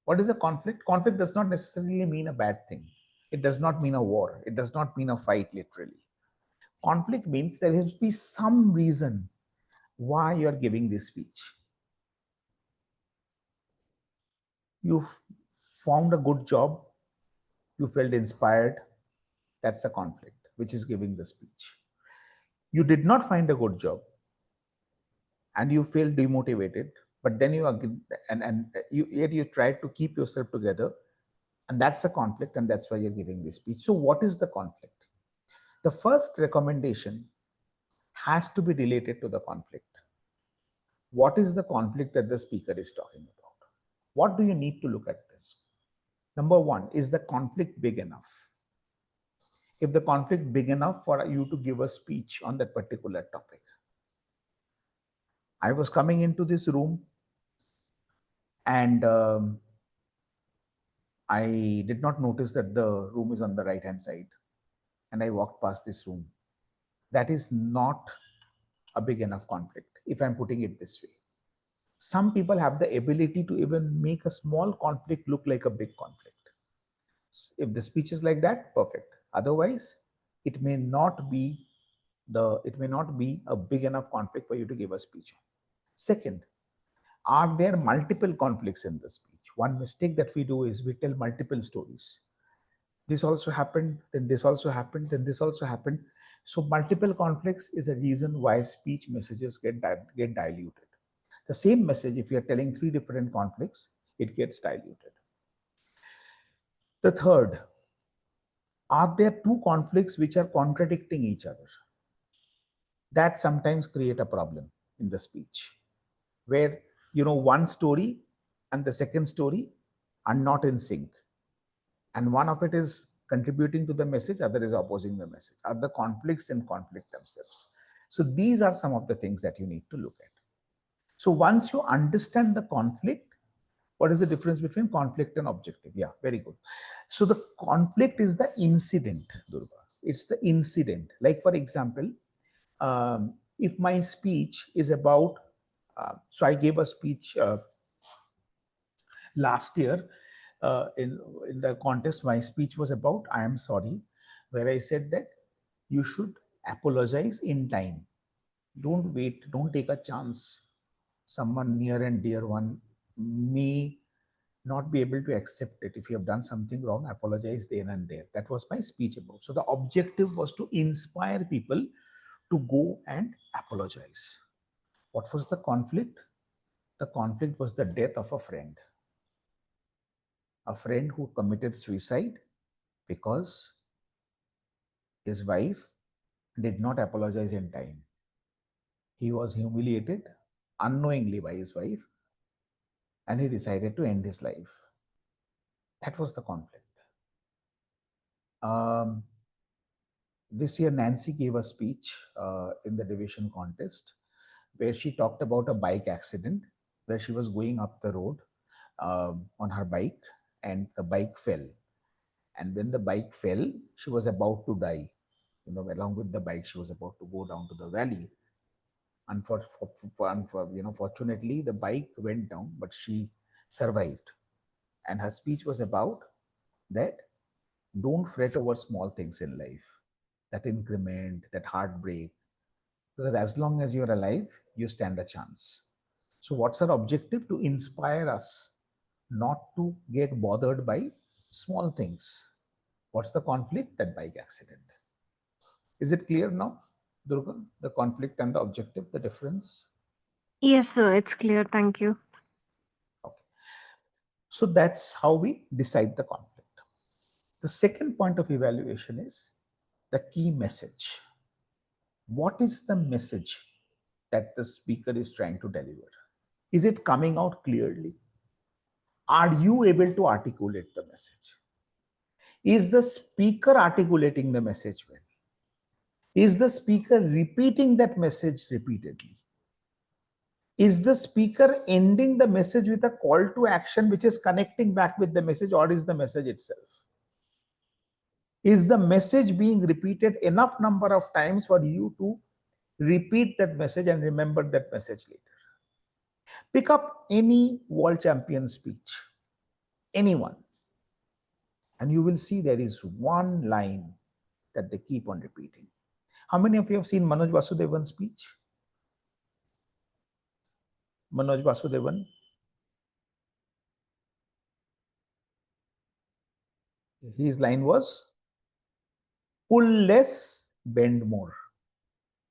S2: What is a conflict? Conflict does not necessarily mean a bad thing. It does not mean a war. It does not mean a fight, literally. Conflict means there has to be some reason why you are giving this speech. You found a good job, you felt inspired, that's a conflict, which is giving the speech. You did not find a good job and you feel demotivated, but then yet you tried to keep yourself together, and that's a conflict, and that's why you're giving this speech. So what is the conflict? The first recommendation has to be related to the conflict. What is the conflict that the speaker is talking about? What do you need to look at this? Number one, is the conflict big enough? If the conflict big enough for you to give a speech on that particular topic. I was coming into this room and I did not notice that the room is on the right hand side, and I walked past this room. That is not a big enough conflict, if I'm putting it this way. Some people have the ability to even make a small conflict look like a big conflict. If the speech is like that, perfect. Otherwise, it may not be a big enough conflict for you to give a speech on. Second, are there multiple conflicts in the speech? One mistake that we do is we tell multiple stories. This also happened, then this also happened, then this also happened. So multiple conflicts is a reason why speech messages get diluted. The same message, if you're telling 3 different conflicts, it gets diluted. The third, are there 2 conflicts which are contradicting each other? That sometimes create a problem in the speech, where one story and the second story are not in sync, and one of it is contributing to the message, other is opposing the message, are the conflicts in conflict themselves. So these are some of the things that you need to look at. So once you understand the conflict, what is the difference between conflict and objective? Yeah, very good. So the conflict is the incident, Durga. It's the incident. Like, for example, if my speech is about, so I gave a speech last year in the contest. My speech was about I am sorry, where I said that you should apologize in time. Don't wait, don't take a chance. Someone near and dear one may not be able to accept it. If you have done something wrong, apologize then and there. That was my speech about. So the objective was to inspire people to go and apologize. What was the conflict? The conflict was the death of a friend who committed suicide because his wife did not apologize in time. He was humiliated unknowingly by his wife, and he decided to end his life. That was the conflict. This year, Nancy gave a speech in the division contest where she talked about a bike accident where she was going up the road on her bike, and the bike fell. And when the bike fell, she was about to die. Along with the bike, she was about to go down to the valley. Fortunately, the bike went down, but she survived. And her speech was about that don't fret over small things in life, that increment, that heartbreak, because as long as you're alive, you stand a chance. So what's our objective? To inspire us not to get bothered by small things. What's the conflict? That bike accident. Is it clear now, Durga? The conflict and the objective, the difference?
S7: Yes, sir, it's clear. Thank you.
S2: Okay. So that's how we decide the conflict. The second point of evaluation is the key message. What is the message that the speaker is trying to deliver? Is it coming out clearly? Are you able to articulate the message? Is the speaker articulating the message well? Is the speaker repeating that message repeatedly? Is the speaker ending the message with a call to action which is connecting back with the message, or is the message itself? Is the message being repeated enough number of times for you to repeat that message and remember that message later? Pick up any world champion speech, anyone, and you will see there is one line that they keep on repeating. How many of you have seen Manoj Vasudevan's speech? Manoj Vasudevan. His line was, pull less, bend more.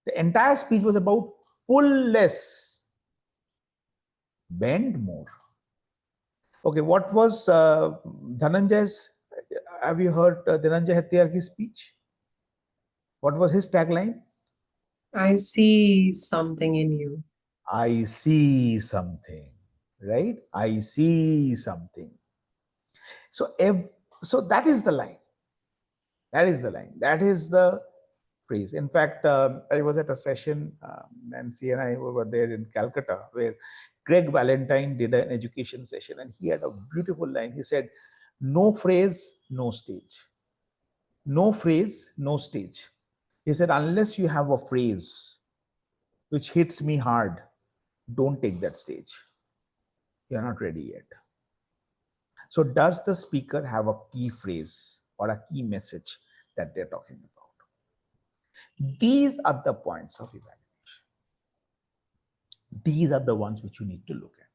S2: The entire speech was about pull less, bend more. Okay, what was Dhananjay's? Have you heard Dhananjay Hatyarki's speech? What was his tagline?
S1: I see something in you.
S2: I see something, right? I see something. So, so that is the line. That is the line. That is the phrase. In fact, I was at a session, Nancy and I were there in Calcutta, where Greg Valentine did an education session, and he had a beautiful line. He said, "No phrase, no stage. No phrase, no stage." He said, "Unless you have a phrase which hits me hard, don't take that stage. You're not ready yet." So, does the speaker have a key phrase or a key message that they're talking about? These are the points of evaluation. These are the ones which you need to look at.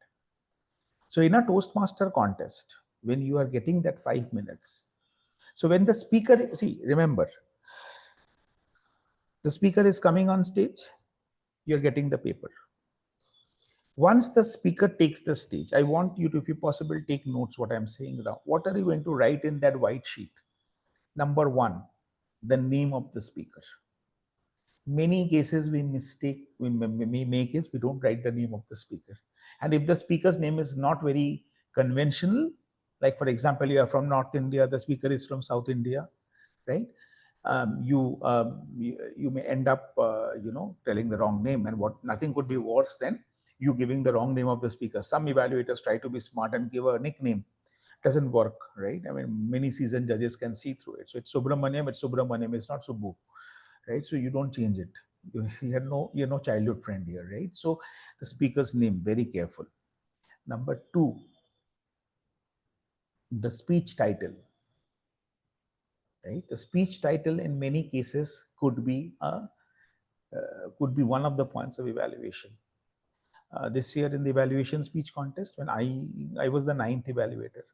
S2: So, in a Toastmaster contest, when you are getting that 5 minutes, so when the speaker, see, remember, the speaker is coming on stage, you're getting the paper. Once the speaker takes the stage, I want you to, if you possible, take notes what I'm saying now. What are you going to write in that white sheet? Number one, the name of the speaker. Many cases we make is we don't write the name of the speaker. And if the speaker's name is not very conventional, like for example, you are from North India, the speaker is from South India, right? You may end up telling the wrong name, and what nothing could be worse than you giving the wrong name of the speaker. Some evaluators try to be smart and give a nickname. Doesn't work, right? I mean, many seasoned judges can see through it. So it's Subramaniam, it's not Subbu, right? So you don't change it. You're no childhood friend here, right? So the speaker's name, very careful. Number two, the speech title, right? The speech title in many cases could be one of the points of evaluation. This year in the evaluation speech contest, when I was the 9th evaluator.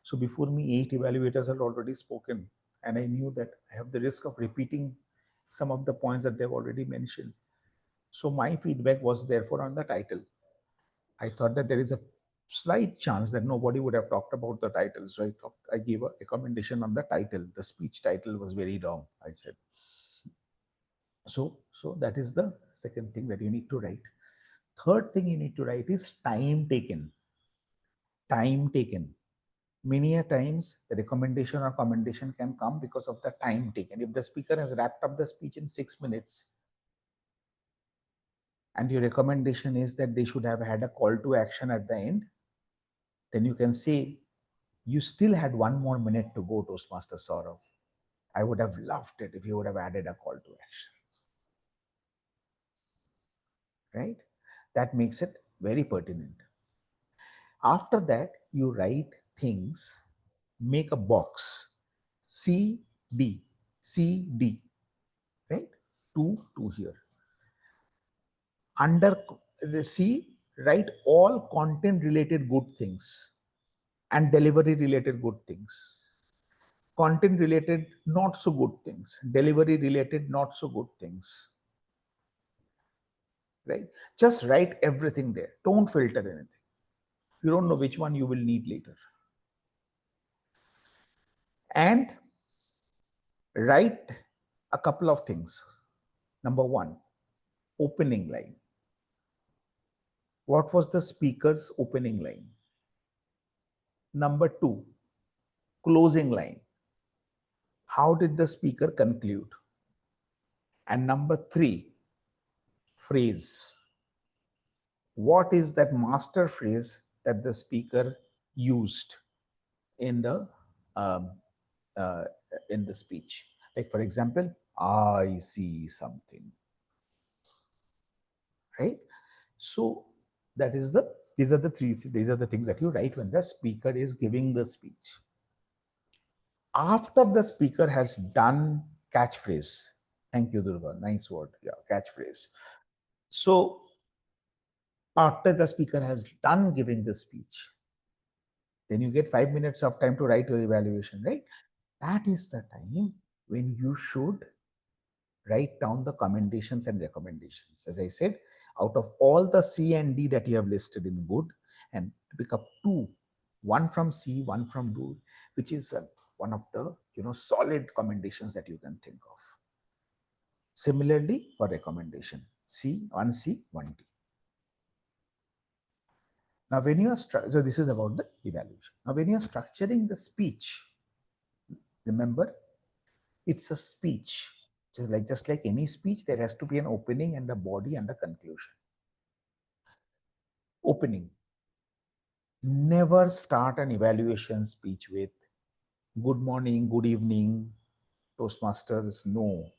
S2: So before me, 8 evaluators had already spoken, and I knew that I have the risk of repeating some of the points that they've already mentioned. So my feedback was therefore on the title. I thought that there is a slight chance that nobody would have talked about the title. So I gave a recommendation on the title. The speech title was very wrong, I said. So that is the second thing that you need to write. Third thing you need to write is time taken. Time taken. Many a times the recommendation or commendation can come because of the time taken. If the speaker has wrapped up the speech in 6 minutes, and your recommendation is that they should have had a call to action at the end, then you can say, you still had 1 more minute to go, Toastmaster Sourav. I would have loved it if you would have added a call to action. Right? That makes it very pertinent. After that, you write things, make a box, C, D, right? 2 here. Under the C, write all content related good things and delivery related good things. Content related not so good things, delivery related not so good things. Right? Just write everything there. Don't filter anything. You don't know which one you will need later. And write a couple of things. Number one, opening line. What was the speaker's opening line? Number two, closing line. How did the speaker conclude? And number three, phrase. What is that master phrase that the speaker used in the speech? Like for example, I see something. Right? So these are the things that you write when the speaker is giving the speech. After the speaker has done catchphrase, thank you, Durga, nice word, yeah, catchphrase. So after the speaker has done giving the speech, then you get 5 minutes of time to write your evaluation, right? That is the time when you should write down the commendations and recommendations. As I said, out of all the C and D that you have listed in good, and pick up 2, 1 from C, 1 from D, which is one of the solid commendations that you can think of. Similarly, for recommendation, C, 1C, 1D. Now, when you are, so this is about the evaluation. Now, when you are structuring the speech, remember, it's a speech. Just like any speech, there has to be an opening and a body and a conclusion. Opening. Never start an evaluation speech with good morning, good evening, toastmasters. No.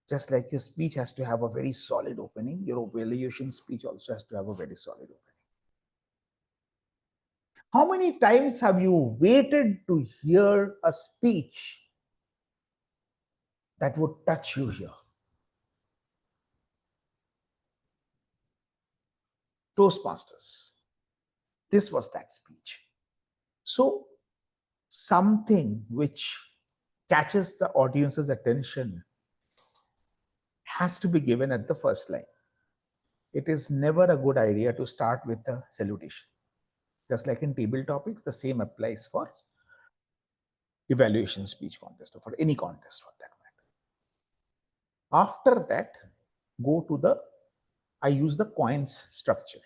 S2: Just like your speech has to have a very solid opening, your evaluation speech also has to have a very solid opening. How many times have you waited to hear a speech that would touch you here? Toastmasters. This was that speech. So, something which catches the audience's attention has to be given at the first line. It is never a good idea to start with a salutation. Just like in table topics, the same applies for evaluation speech contest or for any contest for that matter. After that, go to the, I use the coins structure.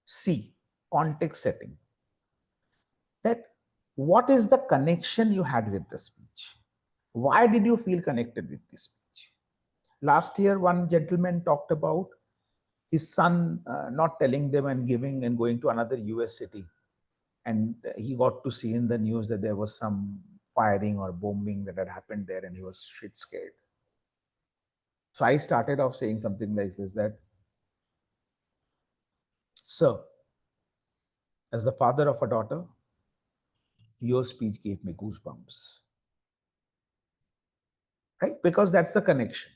S2: C, context setting. That what is the connection you had with the speech? Why did you feel connected with this speech? Last year, one gentleman talked about his son not telling them and giving and going to another US city. And he got to see in the news that there was some firing or bombing that had happened there and he was shit scared. So I started off saying something like this, that, sir, as the father of a daughter, your speech gave me goosebumps. Right? Because that's the connection.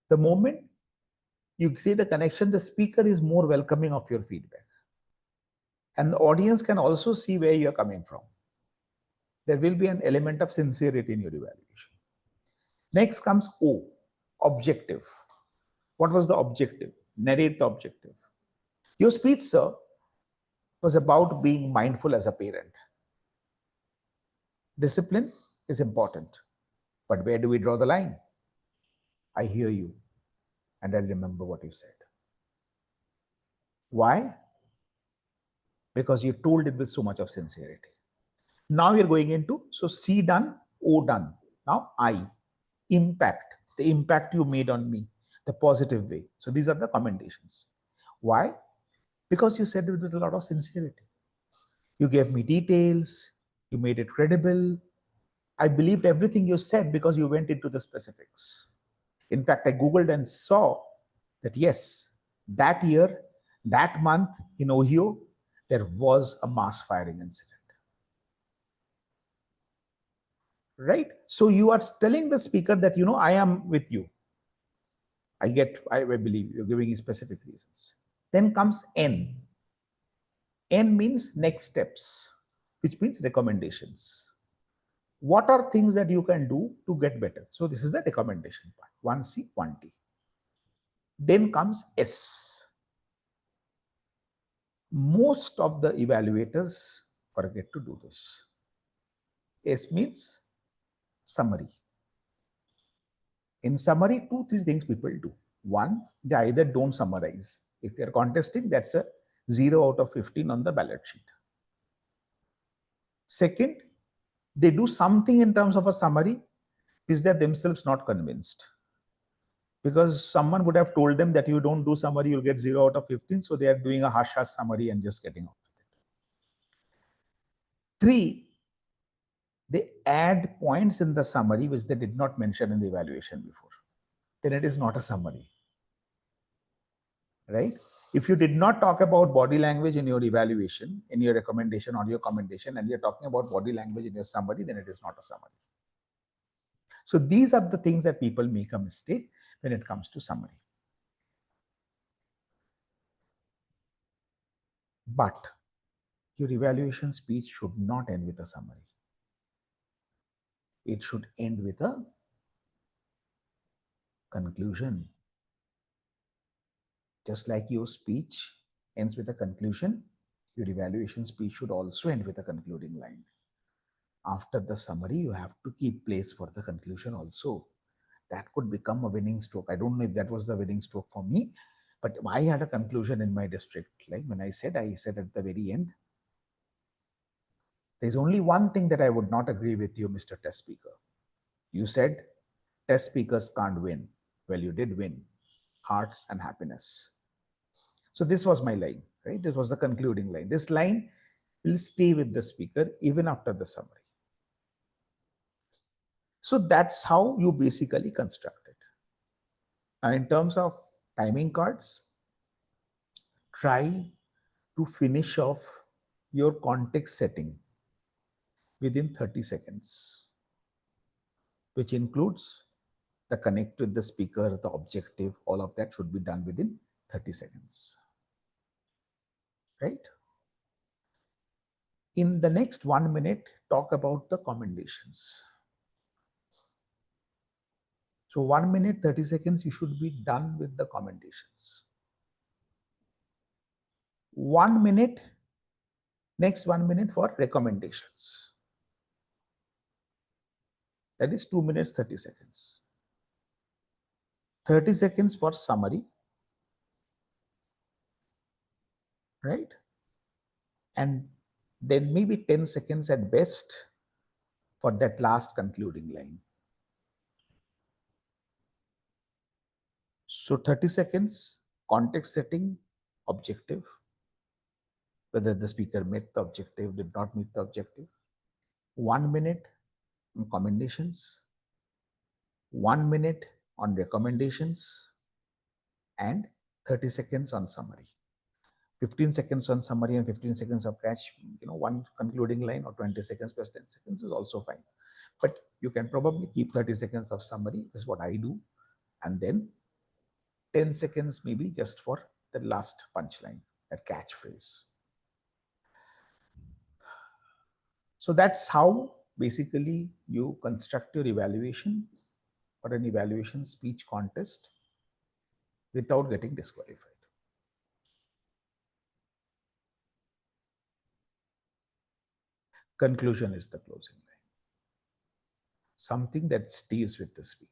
S2: The moment you see the connection, the speaker is more welcoming of your feedback. And the audience can also see where you're coming from. There will be an element of sincerity in your evaluation. Next comes O, objective. What was the objective? Narrate the objective. Your speech, sir, was about being mindful as a parent. Discipline is important, but where do we draw the line? I hear you, and I'll remember what you said. Why? Because you told it with so much of sincerity. Now you're going into, so C done, O done. Now I, impact, the impact you made on me, the positive way. So these are the commendations. Why? Because you said it with a lot of sincerity. You gave me details, you made it credible. I believed everything you said because you went into the specifics. In fact, I Googled and saw that yes, that year, that month in Ohio, there was a mass firing incident. Right? So you are telling the speaker that, you know, I am with you. I believe you're giving specific reasons. Then comes N. N means next steps, which means recommendations. What are things that you can do to get better? So this is the recommendation part, 1C, 1T. Then comes S. Most of the evaluators forget to do this. S means summary. In summary, 2-3 things people do. One, they either don't summarize. If they're contesting, that's a 0 out of 15 on the ballot sheet. Second, they do something in terms of a summary, is they're themselves not convinced. Because someone would have told them that you don't do summary, you'll get 0 out of 15. So they are doing a hush-hush summary and just getting off with it. 3, they add points in the summary which they did not mention in the evaluation before. Then it is not a summary. Right? If you did not talk about body language in your evaluation, in your recommendation or your commendation, and you're talking about body language in your summary, then it is not a summary. So these are the things that people make a mistake when it comes to summary. But your evaluation speech should not end with a summary. It should end with a conclusion. Just like your speech ends with a conclusion, your evaluation speech should also end with a concluding line. After the summary, you have to keep place for the conclusion also. That could become a winning stroke. I don't know if that was the winning stroke for me, But I had a conclusion in my district. Like when I said at the very end, there's only one thing that I would not agree with you, Mr. Test Speaker. You said test speakers can't win. Well, you did win. Hearts and happiness. So this was my line, right? This was the concluding line. This line will stay with the speaker even after the summary. So that's how you basically construct it. Now, in terms of timing cards, try to finish off your context setting within 30 seconds, which includes the connect with the speaker, the objective, all of that should be done within 30 seconds, right? In the next 1 minute, talk about the commendations. So 1 minute, 30 seconds, you should be done with the commendations. 1 minute, next 1 minute for recommendations. That is 2 minutes, 30 seconds. 30 seconds for summary, right? And then maybe 10 seconds at best for that last concluding line. So 30 seconds, context setting, objective, whether the speaker met the objective, did not meet the objective. 1 minute on commendations, 1 minute on recommendations, and 30 seconds on summary. 15 seconds on summary and 15 seconds of catch, one concluding line, or 20 seconds plus 10 seconds is also fine. But you can probably keep 30 seconds of summary. This is what I do. And then 10 seconds maybe just for the last punchline, that catchphrase. So that's how basically you construct your evaluation or an evaluation speech contest without getting disqualified. Conclusion is the closing line. Something that stays with the speaker.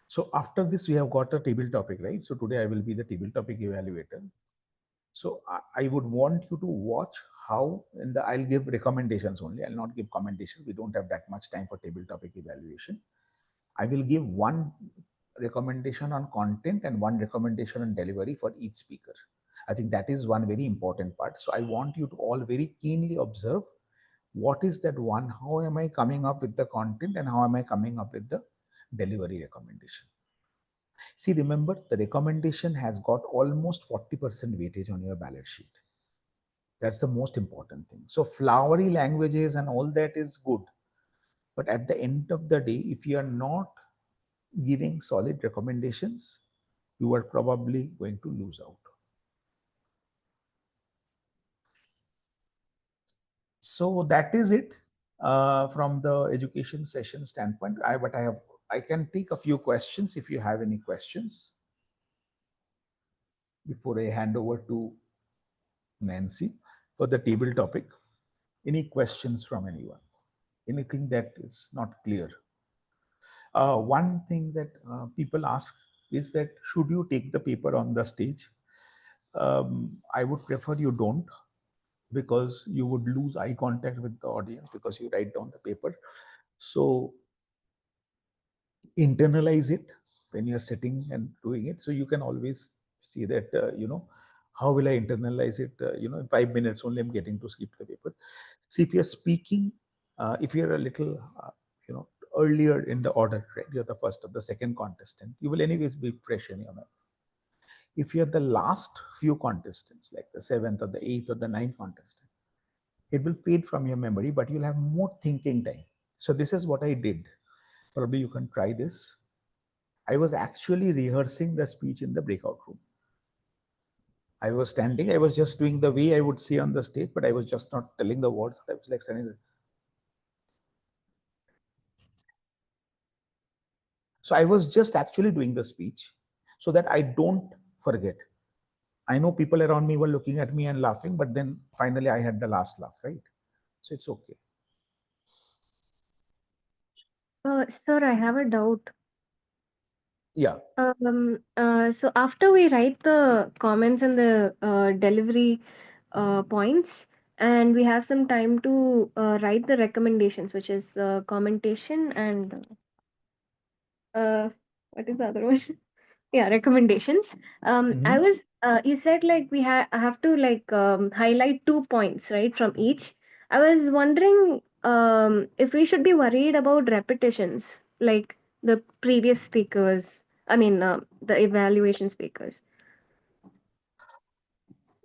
S2: So after this, we have got a table topic, right? So today I will be the table topic evaluator. So I would want you to watch how I'll give recommendations only. I'll not give commendations. We don't have that much time for table topic evaluation. I will give one recommendation on content and one recommendation on delivery for each speaker. I think that is one very important part. So I want you to all very keenly observe what is that one, how am I coming up with the content and how am I coming up with the delivery recommendation. See, remember, the recommendation has got almost 40% weightage on your ballot sheet. That's the most important thing. So flowery languages and all that is good. But at the end of the day, if you are not giving solid recommendations, you are probably going to lose out. So that is it from the education session standpoint. I can take a few questions if you have any questions before I hand over to Nancy for the table topic. Any questions from anyone? Anything that is not clear? One thing that people ask is that should you take the paper on the stage? I would prefer you don't, because you would lose eye contact with the audience because you write down the paper. So internalize it when you're sitting and doing it. So you can always see that, how will I internalize it? In 5 minutes only I'm getting to skip the paper. See, if you're speaking, if you're a little, earlier in the order, right? You're the first or the second contestant, you will anyways be fresh in your mind. If you're the last few contestants, like the 7th or the 8th or the 9th contestant, it will fade from your memory, but you'll have more thinking time. So this is what I did. Probably you can try this. I was actually rehearsing the speech in the breakout room. I was standing, I was just doing the way I would say on the stage, but I was just not telling the words. I was like standing there. So I was just actually doing the speech so that I don't forget. I know people around me were looking at me and laughing, but then finally I had the last laugh, right? So it's okay.
S7: Sir, I have a doubt.
S2: Yeah.
S7: So after we write the comments and the delivery points, and we have some time to write the recommendations, which is commentation and what is the other one? Yeah, recommendations. I
S2: Mhm.
S7: was you said like I have to like highlight 2 points, right, from each. I was wondering if we should be worried about repetitions, like the previous speakers. I mean, the evaluation speakers.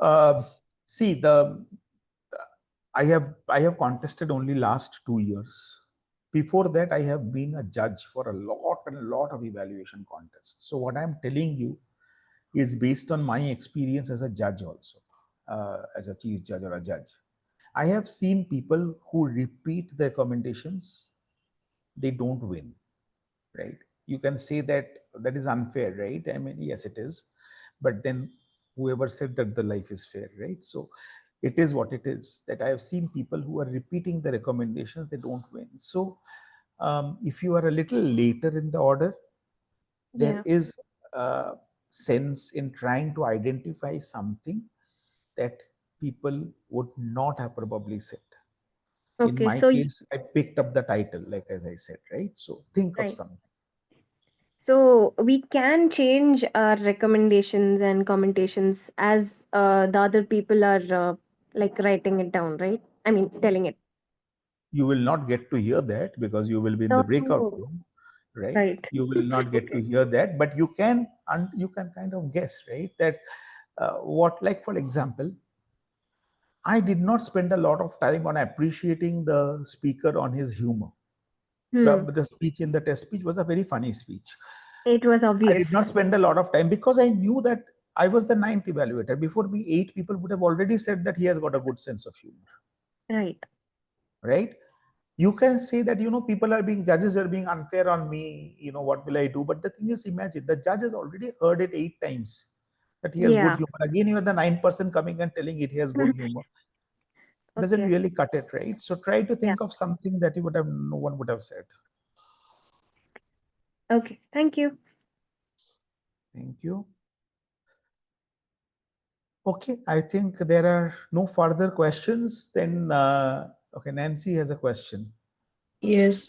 S2: Uh, See, I have contested only last 2 years. Before that, I have been a judge for a lot and a lot of evaluation contests. So what I'm telling you is based on my experience as a judge also, as a chief judge or a judge. I have seen people who repeat the accommodations, they don't win, right? You can say that that is unfair, right? I mean, yes, it is. But then whoever said that the life is fair, right? So it is what it is, that I have seen people who are repeating the recommendations, they don't win. So if you are a little later in the order, there
S7: Yeah.
S2: is a sense in trying to identify something that people would not have probably said. In
S7: Okay.
S2: my
S7: So
S2: case, I picked up the title, like as I said, right? So think of
S7: right.
S2: something.
S7: So we can change our recommendations and commentations as the other people are like writing it down, right? I mean, telling it.
S2: You will not get to hear that because you will be in the breakout
S7: Oh,
S2: room, right?
S7: right.
S2: You will not get to
S7: Okay.
S2: hear that, but you can, and you can kind of guess, right? That what, like for example, I did not spend a lot of time on appreciating the speaker on his humor.
S7: Hmm.
S2: The speech in the test speech was a very funny speech.
S7: It was
S2: I
S7: obvious.
S2: did not spend a lot of time because I knew that I was the ninth evaluator. Before me, 8 people would have already said that he has got a good sense of humor,
S7: Right.
S2: right? You can say that, people are being, judges are being unfair on me, what will I do? But the thing is, imagine the judge has already heard it 8 times that he has good
S7: Yeah.
S2: humor. Again, you are the 9th person coming and telling it he has good humor. Doesn't
S7: Okay.
S2: really cut it, right? So try to
S7: Yeah.
S2: think of something that no one would have said.
S7: Okay. Thank you.
S2: Thank you. Okay, I think there are no further questions. Then, okay, Nancy has a question.
S1: Yes.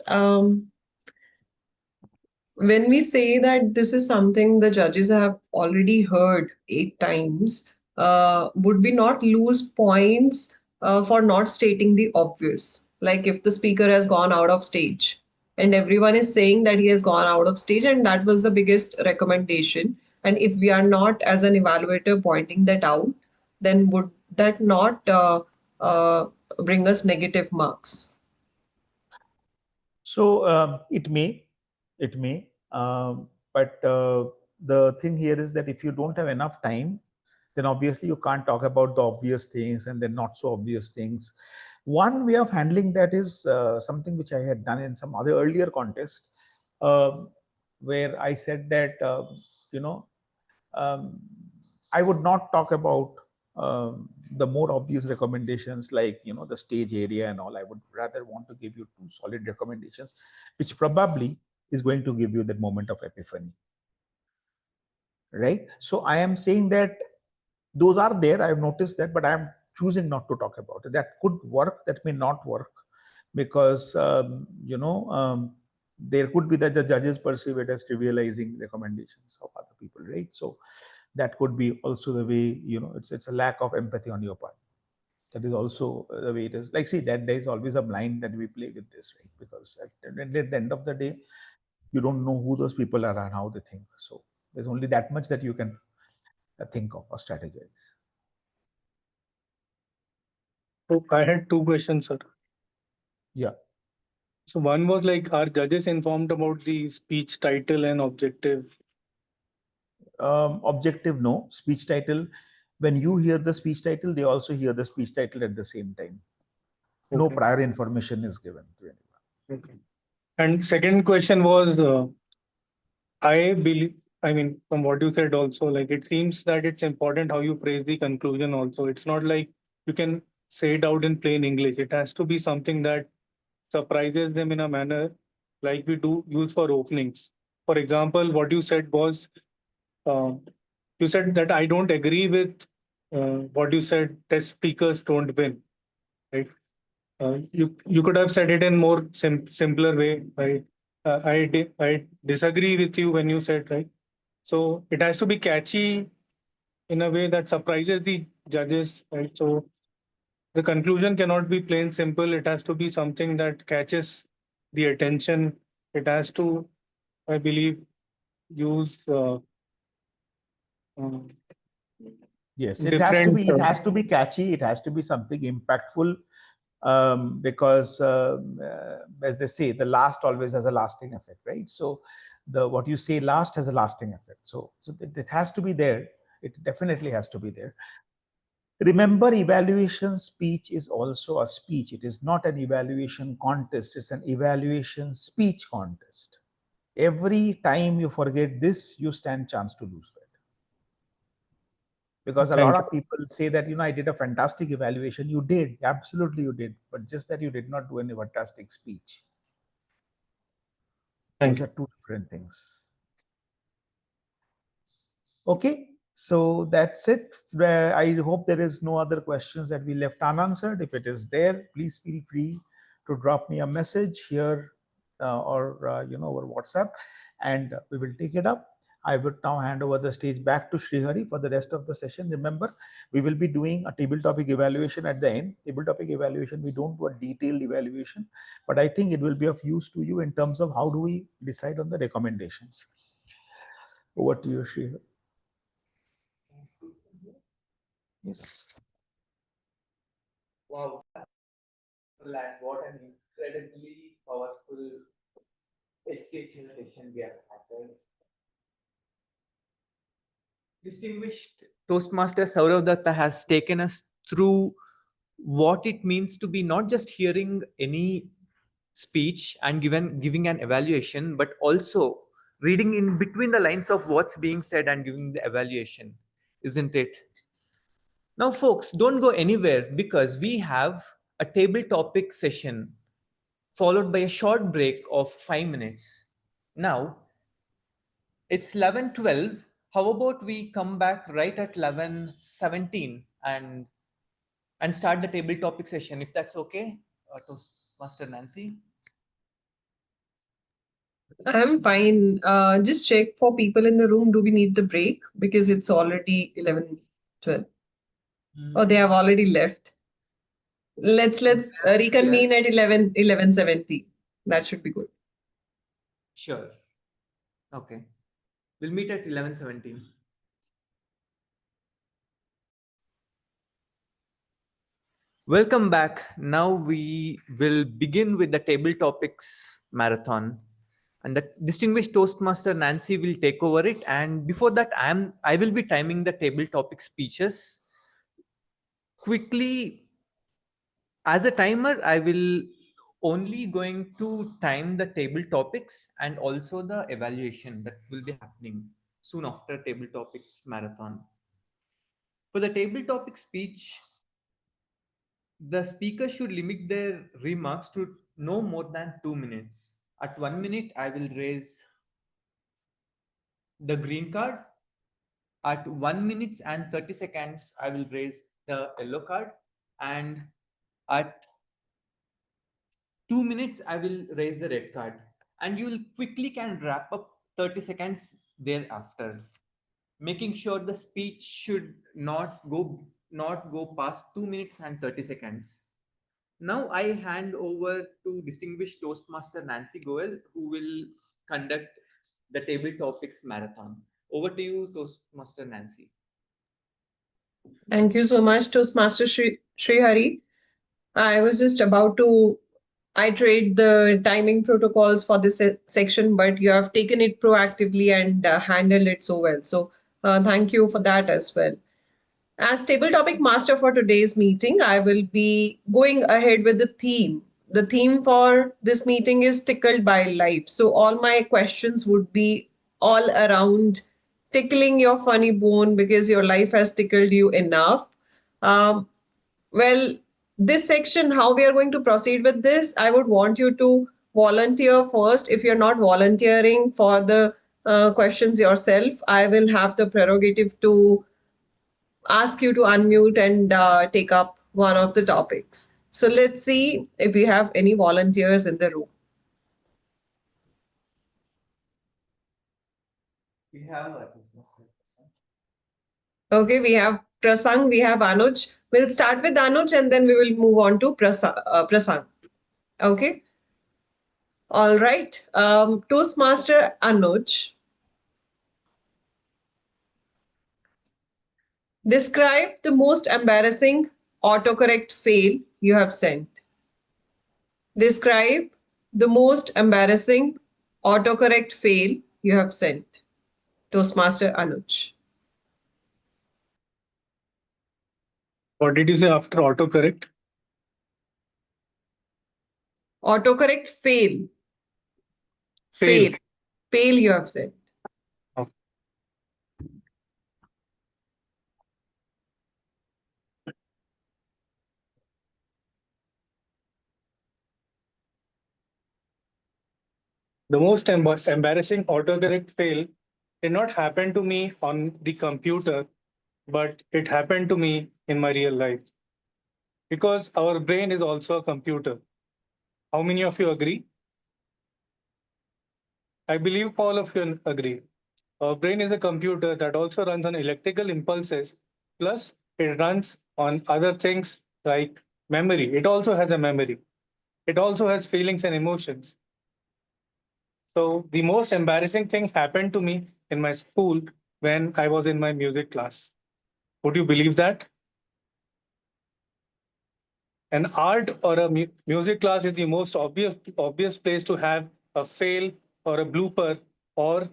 S1: When we say that this is something the judges have already heard 8 times, would we not lose points for not stating the obvious? Like if the speaker has gone out of stage and everyone is saying that he has gone out of stage and that was the biggest recommendation. And if we are not, as an evaluator, pointing that out, then would that not uh, bring us negative marks?
S2: So it may, but the thing here is that if you don't have enough time, then obviously you can't talk about the obvious things and then not so obvious things. One way of handling that is something which I had done in some other earlier contest, um, where I said that you know um, I would not talk about the more obvious recommendations like the stage area and all. I would rather want to give you two solid recommendations, which probably is going to give you that moment of epiphany, right? So I am saying that those are there. I have noticed that, but I am choosing not to talk about it. That could work. That may not work because there could be that the judges perceive it as trivializing recommendations of other people, right? So that could be also the way, it's a lack of empathy on your part. That is also the way it is. Like, see, that there is always a blind that we play with this, right? Because at the end of the day, you don't know who those people are and how they think. So there's only that much that you can think of or strategize.
S5: So I had two questions, sir.
S2: Yeah.
S5: So one was like, are judges informed about the speech title and objective?
S2: Objective, no. Speech title, when you hear the speech title, they also hear the speech title at the same time. No
S5: Okay.
S2: prior information is given to anyone.
S5: Okay. And second question was, I believe, I mean, from what you said also, like it seems that it's important how you phrase the conclusion also. It's not like you can say it out in plain English. It has to be something that surprises them in a manner like we do use for openings. For example, what you said was, uh, you said that I don't agree with what you said. Test speakers don't win, right? You could have said it in more simpler way, right? I disagree with you when you said, right. So it has to be catchy in a way that surprises the judges, right? So the conclusion cannot be plain simple. It has to be something that catches the attention. It has to, I believe, use uh,
S2: Yes, it has to
S5: different.
S2: be. It has to be catchy. It has to be something impactful, because, as they say, the last always has a lasting effect, right? So, the what you say last has a lasting effect. So it has to be there. It definitely has to be there. Remember, evaluation speech is also a speech. It is not an evaluation contest. It's an evaluation speech contest. Every time you forget this, you stand chance to lose that. Because a lot
S5: Thank you.
S2: of people say that, I did a fantastic evaluation. You did, absolutely you did, but just that you did not do any fantastic speech.
S5: Thank
S2: Those are
S5: you.
S2: two different things. Okay, so that's it. I hope there is no other questions that we left unanswered. If it is there, please feel free to drop me a message here, or over WhatsApp, and we will take it up. I would now hand over the stage back to Sreehari for the rest of the session. Remember, we will be doing a table topic evaluation at the end. Table topic evaluation, we don't do a detailed evaluation, but I think it will be of use to you in terms of how do we decide on the recommendations. Over to you, Sreehari. Yes.
S4: Wow. What an incredibly powerful educational session we have had. Distinguished Toastmaster Sourav Dutta has taken us through what it means to be not just hearing any speech and giving an evaluation, but also reading in between the lines of what's being said and giving the evaluation, isn't it? Now, folks, don't go anywhere because we have a table topic session followed by a short break of 5 minutes. Now, it's 11:12. How about we come back right at 11:17 and start the table topic session, if that's okay, Toastmaster Nancy?
S1: I'm fine. Just check for people in the room. Do we need the break? Because it's already 11:12. Oh, they have already left. Let's reconvene at 11:70. That should be good.
S4: Sure. Okay. We'll meet at 11:17. Welcome back. Now we will begin with the table topics marathon. And the distinguished Toastmaster Nancy will take over it. And before that, I will be timing the table topic speeches. Quickly, as a timer, I will only going to time the table topics and also the evaluation that will be happening soon after table topics marathon. For the table topic speech, the speaker should limit their remarks to no more than 2 minutes. At 1 minute, I will raise the green card. At 1 minute and 30 seconds, I will raise the yellow card. And at 2 minutes, I will raise the red card. And you will quickly can wrap up 30 seconds thereafter, making sure the speech should not go past 2 minutes and 30 seconds. Now I hand over to distinguished Toastmaster Nancy Goel, who will conduct the table topics marathon. Over to you, Toastmaster Nancy.
S1: Thank you so much, Toastmaster Sreehari. I was just about to iterate the timing protocols for this section, but you have taken it proactively and handled it so well. So thank you for that as well. As table topic master for today's meeting, I will be going ahead with the theme. The theme for this meeting is tickled by life. So all my questions would be all around tickling your funny bone because your life has tickled you enough. Well, this section, how we are going to proceed with this, I would want you to volunteer first. If you're not volunteering for the questions yourself, I will have the prerogative to ask you to unmute and take up one of the topics. So let's see if we have any volunteers in the room.
S4: We have a Toastmaster.
S1: Okay, we have Prasang, we have Anuj. We'll start with Anuj and then we will move on to Prasang. Okay. All right. Toastmaster Anuj, describe the most embarrassing autocorrect fail you have sent. Describe the most embarrassing autocorrect fail you have sent. Toastmaster Anuj.
S5: What did you say after autocorrect?
S1: Autocorrect fail.
S5: Fail.
S1: Fail you have sent.
S5: Okay. The most embarrassing autocorrect fail did not happen to me on the computer, but it happened to me in my real life. Because our brain is also a computer. How many of you agree? I believe all of you agree. Our brain is a computer that also runs on electrical impulses, plus it runs on other things like memory. It also has a memory. It also has feelings and emotions. So the most embarrassing thing happened to me in my school when I was in my music class. Would you believe that? An art or a music class is the most obvious place to have a fail or a blooper or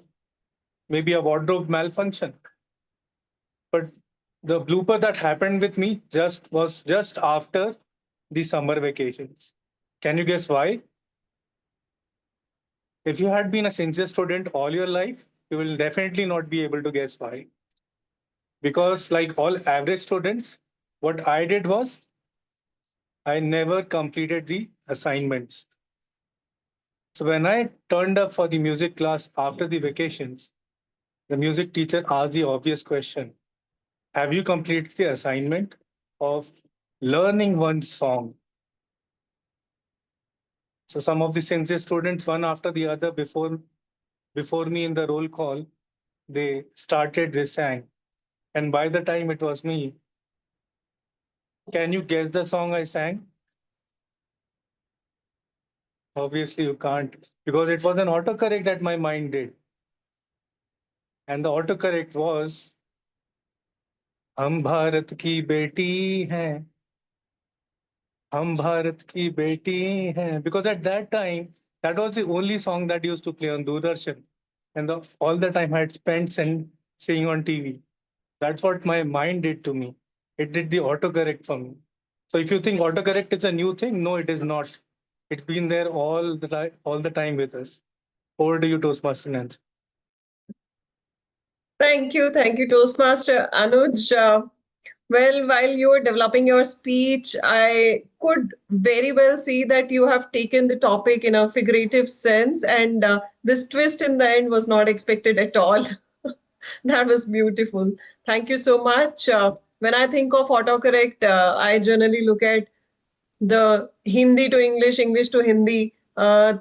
S5: maybe a wardrobe malfunction. But the blooper that happened with me was just after the summer vacations. Can you guess why? If you had been a sincere student all your life, you will definitely not be able to guess why. Because like all average students, what I did was I never completed the assignments. So when I turned up for the music class after the vacations, the music teacher asked the obvious question: have you completed the assignment of learning one song? So some of the sincere students, one after the other, before me in the roll call, they sang. And by the time it was me, can you guess the song I sang? Obviously, you can't, because it was an autocorrect that my mind did. And the autocorrect was हम भारत की बेटी हैं, हम भारत की बेटी हैं. Because at that time, that was the only song that used to play on Doordarshan. And all the time I had spent seeing on TV. That's what my mind did to me. It did the autocorrect for me. So if you think autocorrect is a new thing, no, it is not. It's been there all the time with us. Over to you, Toastmaster Nancy.
S1: Thank you, Toastmaster Anuj. Well, while you were developing your speech, I could very well see that you have taken the topic in a figurative sense, and this twist in the end was not expected at all. That was beautiful. Thank you so much. When I think of autocorrect, I generally look at the Hindi to English, English to Hindi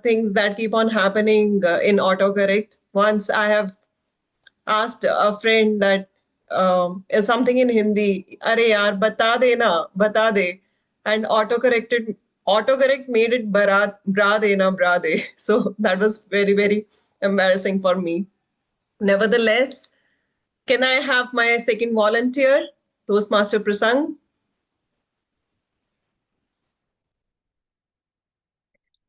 S1: things that keep on happening in autocorrect. Once I have asked a friend that is something in Hindi, "Are yaar, bata de," and autocorrect made it bra dena, bra de. So that was very, very embarrassing for me. Nevertheless, can I have my second volunteer, Toastmaster Prasang?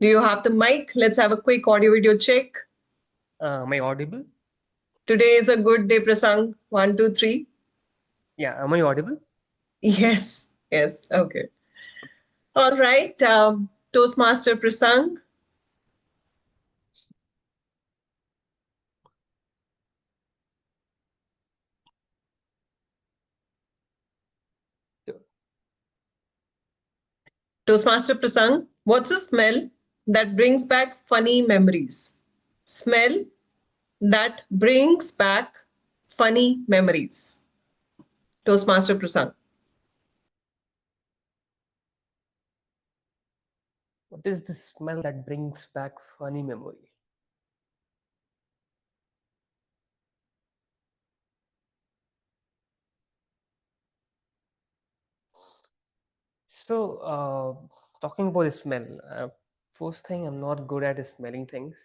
S1: Do you have the mic? Let's have a quick audio video check.
S9: Am I audible?
S1: Today is a good day, Prasang. 1, 2, 3.
S9: Yeah, am I audible?
S1: Yes, yes. Okay. All right. Toastmaster Prasang. Toastmaster Prasang, what's the smell that brings back funny memories. Smell that brings back funny memories. Toastmaster Prasang.
S9: What is the smell that brings back funny memory? So, talking about the smell, first thing, I'm not good at smelling things.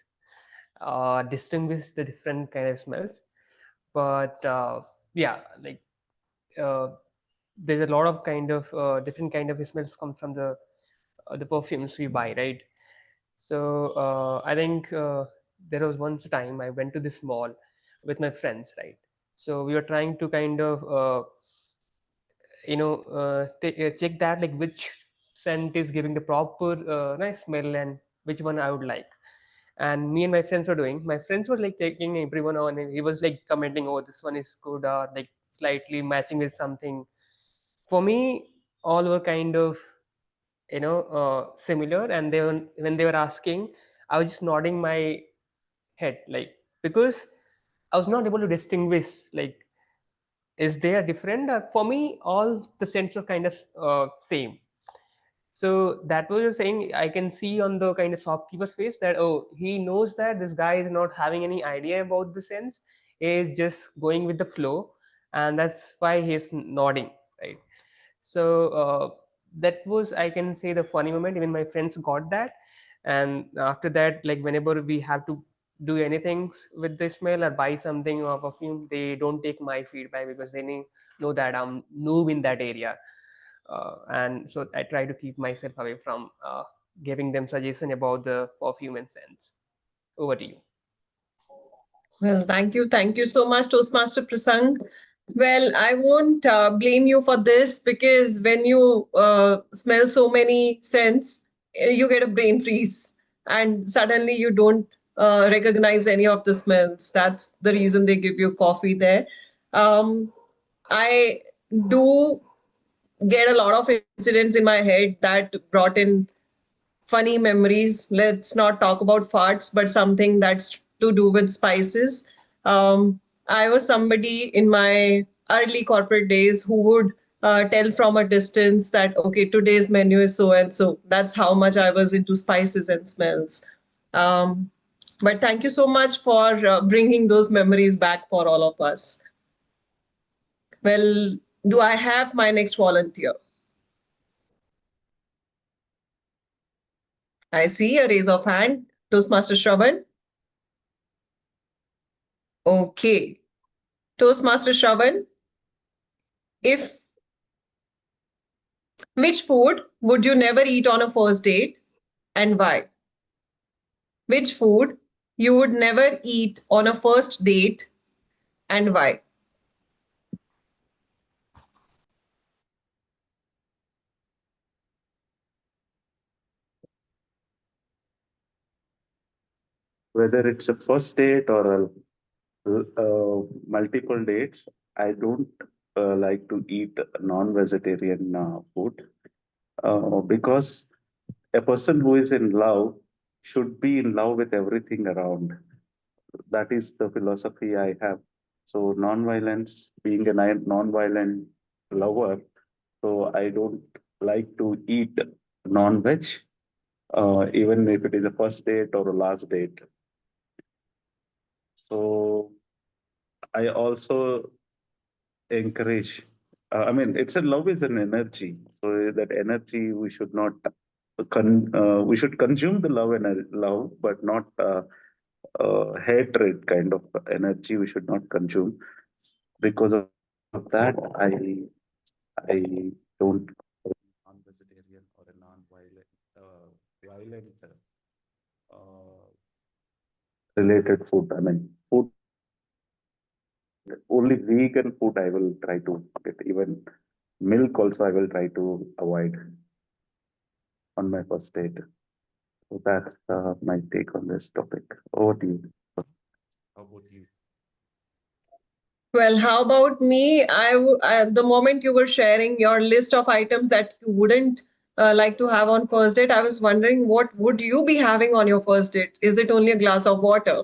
S9: Distinguish the different kind of smells, but yeah, like uh, there's a lot of kind of different kind of smells come from the perfumes we buy, right? So I think there was once a time I went to this mall with my friends, right? So we were trying to kind of check that like which scent is giving the proper nice smell and which one I would like. And me and my friends were doing. My friends were like taking everyone on, and he was like commenting, "Oh, this one is good," or like slightly matching with something. For me, all were kind of similar, and they were when they were asking, I was just nodding my head, like, because I was not able to distinguish like is there different. For me, all the scents are kind of same. So that was the saying I can see on the kind of shopkeeper's face that, oh, he knows that this guy is not having any idea about the sense, he is just going with the flow, and that's why he's nodding, right? So that was, I can say, the funny moment. Even my friends got that, and after that, like whenever we have to do anything with the smell or buy something or perfume, they don't take my feedback because they know that I'm noob in that area. And so I try to keep myself away from giving them suggestion about the perfume and scents. Over to you.
S1: Well, thank you. Thank you so much, Toastmaster Prasang. Well, I won't blame you for this because when you smell so many scents, you get a brain freeze and suddenly you don't recognize any of the smells. That's the reason they give you coffee there. I do get a lot of incidents in my head that brought in funny memories. Let's not talk about farts, but something that's to do with spices. I was somebody in my early corporate days who would tell from a distance that, okay, today's menu is so and so. That's how much I was into spices and smells. Um, but thank you so much for bringing those memories back for all of us. Well, do I have my next volunteer? I see a raise of hand. Toastmaster Shravan. Okay. Toastmaster Shravan, if which food would you never eat on a first date and why? Which food you would never eat on a first date and why?
S10: Whether it's a first date or multiple dates, I don't like to eat non-vegetarian food because a person who is in love should be in love with everything around. That is the philosophy I have. So non-violence, being a non-violent lover, so I don't like to eat non-veg, even if it is a first date or a last date. So I also encourage. I mean, it's a love is an energy. So that energy we should not we should consume the love, but not hatred kind of energy. We should not consume. Because of that, I don't non-vegetarian or a non-violent violent related food. I mean, food only vegan food I will try to get. Even milk also I will try to avoid on my first date. So that's my take on this topic. Over to you. How about you?
S1: Well, how about me? The moment you were sharing your list of items that you wouldn't like to have on first date. I was wondering, what would you be having on your first date? Is it only a glass of water?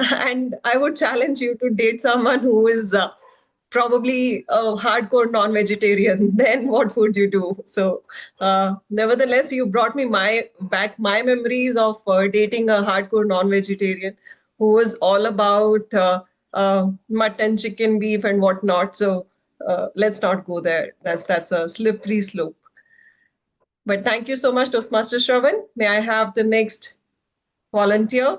S1: And I would challenge you to date someone who is probably a hardcore non-vegetarian. Then what would you do? So, nevertheless, you brought me back my memories of dating a hardcore non-vegetarian who was all about mutton, chicken, beef, and whatnot. So, let's not go there. That's a slippery slope. But thank you so much, Toastmaster Shravan. May I have the next volunteer?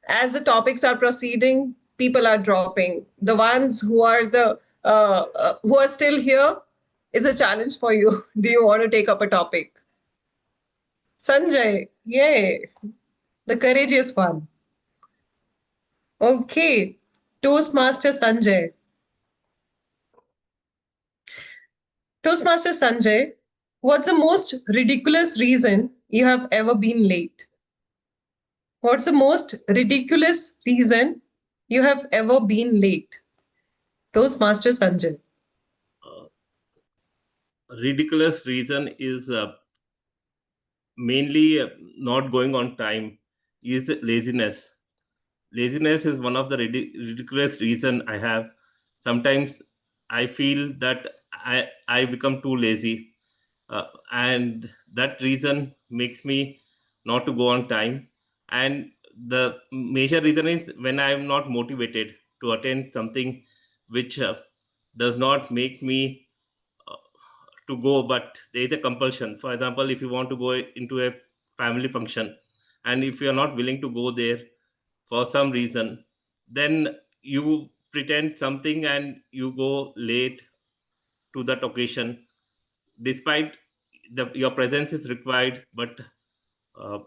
S1: As the topics are proceeding, people are dropping. The ones who are still here, it's a challenge for you. Do you want to take up a topic? Sanjay, yay, the courageous one. Okay, Toastmaster Sanjay. Toastmaster Sanjay, what's the most ridiculous reason you have ever been late? What's the most ridiculous reason you have ever been late? Toastmaster Sanjay.
S6: Uh, Ridiculous reason is mainly not going on time is laziness. Laziness is one of the ridiculous reason I have. Sometimes I feel that I become too lazy, and that reason makes me not to go on time. And the major reason is when I am not motivated to attend something which does not make me uh, to go, but there is a compulsion. For example, if you want to go into a family function, and if you are not willing to go there for some reason, then you pretend something and you go late to that occasion, despite your presence is required, uh,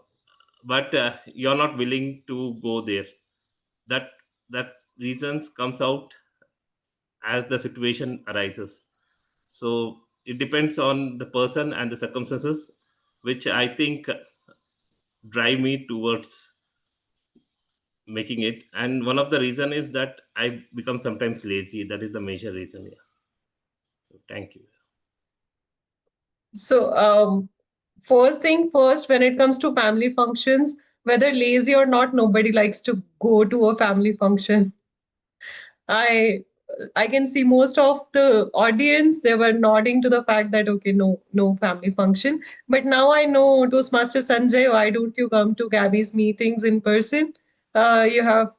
S6: but you're not willing to go there. That that reasons comes out as the situation arises. So it depends on the person and the circumstances, which I think drive me towards making it. And one of the reason is that I become sometimes lazy. That is the major reason. Yeah. So thank you.
S1: So, first thing first, when it comes to family functions, whether lazy or not, nobody likes to go to a family function. I I can see most of the audience, they were nodding to the fact that okay, no family function. But now I know Toastmaster Sanjay, why don't you come to Gabby's meetings in person? You have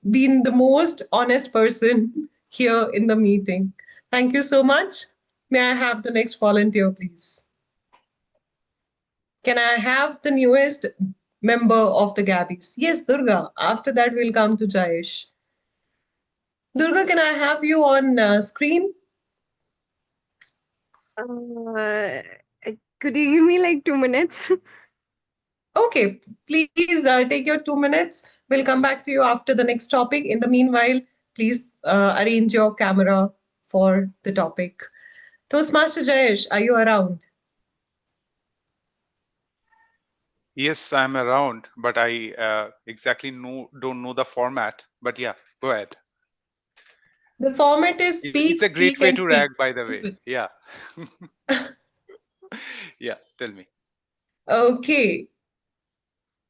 S1: been the most honest person here in the meeting. Thank you so much. May I have the next volunteer, please? Can I have the newest member of the Gabbys? Yes, Durga. After that, we'll come to Jayesh. Durga, can I have you on screen?
S7: Uh, could you give me like 2 minutes?
S1: Okay, please take your 2 minutes. We'll come back to you after the next topic. In the meanwhile, please arrange your camera for the topic. Toastmaster Jayesh, are you around?
S3: Yes, I'm around, but I exactly don't know the format. But yeah, go ahead.
S1: The format is
S3: It's
S1: speak,
S3: a great
S1: speak,
S3: way
S1: and
S3: to
S1: speak.
S3: rag, by the way. Yeah. Yeah, tell me.
S1: Okay.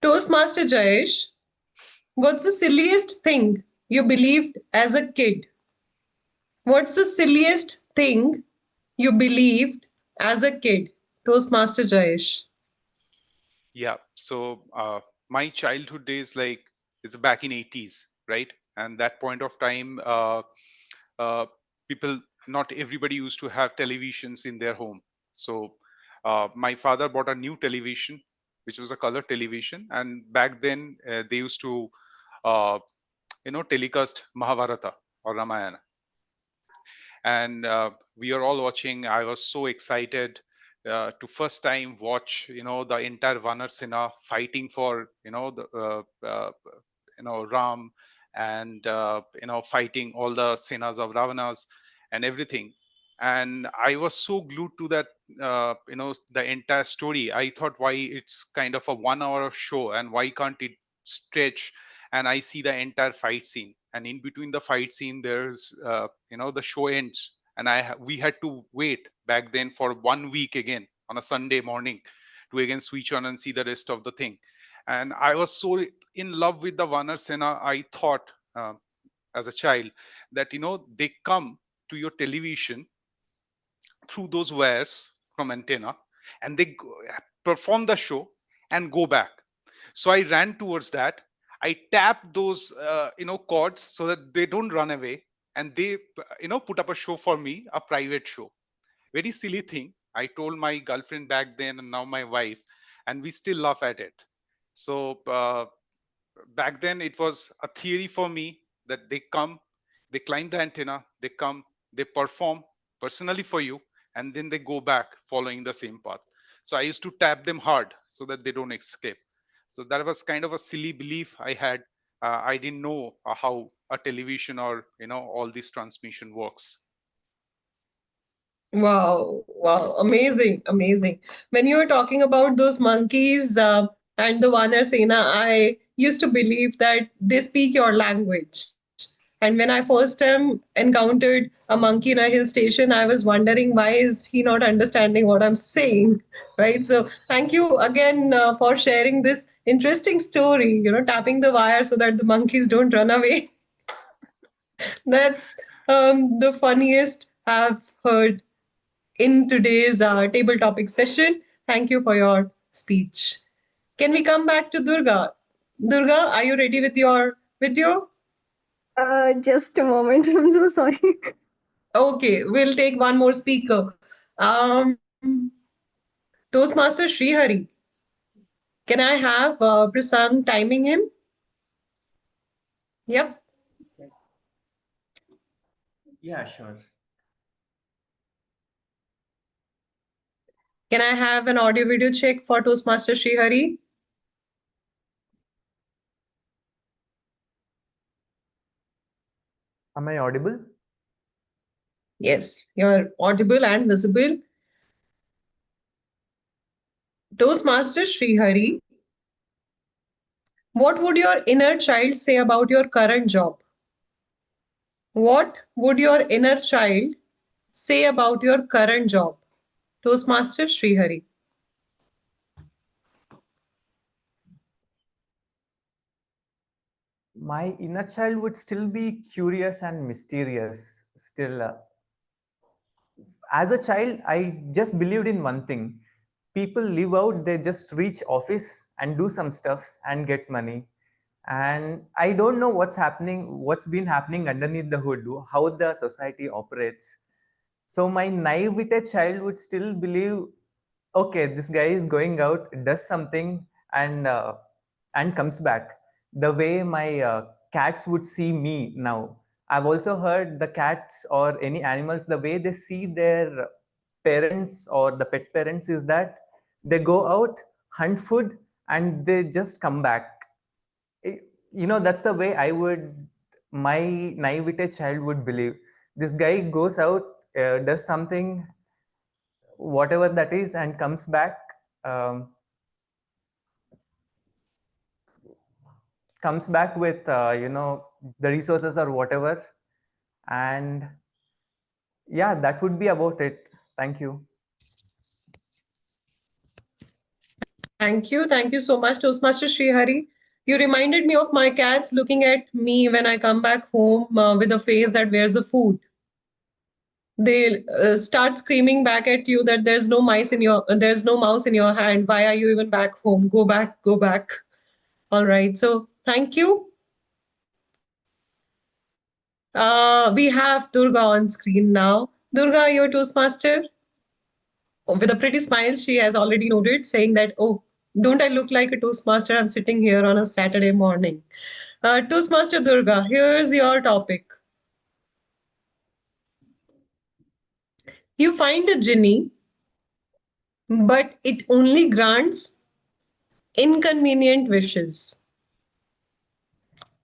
S1: Toastmaster Jayesh, what's the silliest thing you believed as a kid? What's the silliest thing you believed as a kid? Toastmaster Jayesh.
S3: Yeah. So my childhood days, like it's back in 80s, right? And that point of time, uh, people, not everybody used to have televisions in their home. So my father bought a new television, which was a color television, and back then they used to, uh, telecast Mahabharata or Ramayana, and we are all watching. I was so excited to first time watch the entire Vanar Sena fighting for Ram, and fighting all the senas of Ravanas and everything. And I was so glued to that, the entire story. I thought, why it's kind of a 1 hour of show, and why can't it stretch? And I see the entire fight scene, and in between the fight scene, there's the show ends, and we had to wait back then for 1 week again on a Sunday morning to again switch on and see the rest of the thing. And I was so in love with the Vanar Sena. I thought as a child that they come to your television through those wires from antenna, and they perform the show and go back. So I ran towards that. I tapped those cords so that they don't run away, and they put up a show for me, a private show. Very silly thing. I told my girlfriend back then and now my wife, and we still laugh at it. So back then it was a theory for me that they come, they climb the antenna, they come, they perform personally for you, and then they go back following the same path. So I used to tap them hard so that they don't escape. So that was kind of a silly belief I had. I didn't know how a television or all this transmission works.
S1: Wow, wow, amazing, amazing. When you were talking about those monkeys and the Vanar Sena, I used to believe that they speak your language. And when I first time encountered a monkey in a hill station, I was wondering why is he not understanding what I'm saying, right? So thank you again for sharing this interesting story. Tapping the wire so that the monkeys don't run away. That's the funniest I've heard in today's table topic session. Thank you for your speech. Can we come back to Durga? Durga, are you ready with your video?
S7: Just a moment. I'm so sorry.
S1: Okay, we'll take one more speaker. Toastmaster Sreehari, can I have Prasang timing him? Yep.
S4: Yeah, sure.
S1: Can I have an audio video check for Toastmaster Sreehari?
S4: Am I audible?
S1: Yes, you're audible and visible. Toastmaster Sreehari, what would your inner child say about your current job? What would your inner child say about your current job? Toastmaster Sreehari.
S4: My inner child would still be curious and mysterious. Still, as a child, I just believed in one thing. People live out, they just reach office and do some stuffs and get money. And I don't know what's happening, what's been happening underneath the hood, how the society operates. So my naivete child would still believe, okay, this guy is going out, does something, and comes back. The way my cats would see me now. I've also heard the cats or any animals, the way they see their parents or the pet parents is that they go out, hunt food, and they just come back. That's the way my naivete child would believe. This guy goes out, does something, whatever that is, and comes back. Um, comes back with the resources or whatever, and yeah, that would be about it. Thank you.
S1: Thank you so much, Toastmaster Srihari. You reminded me of my cats looking at me when I come back home with a face that wears the food. They start screaming back at you that there's no mouse in your hand. Why are you even back home? Go back, go back. All right. So thank you. We have Durga on screen now. Durga, your Toastmaster. With a pretty smile, she has already noted, saying that, oh, don't I look like a Toastmaster? I'm sitting here on a Saturday morning. Toastmaster Durga, here's your topic. You find a genie, but it only grants inconvenient wishes.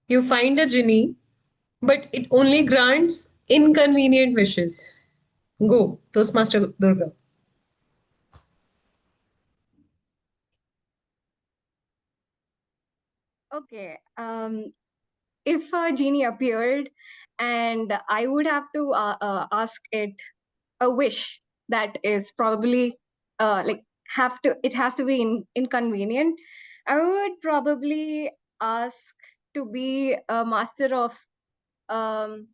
S1: You find a genie, but it only grants inconvenient wishes. Go, Toastmaster Durga.
S7: Okay. If a genie appeared and I would have to ask it a wish that is probably it has to be inconvenient. I would probably ask to be a master of um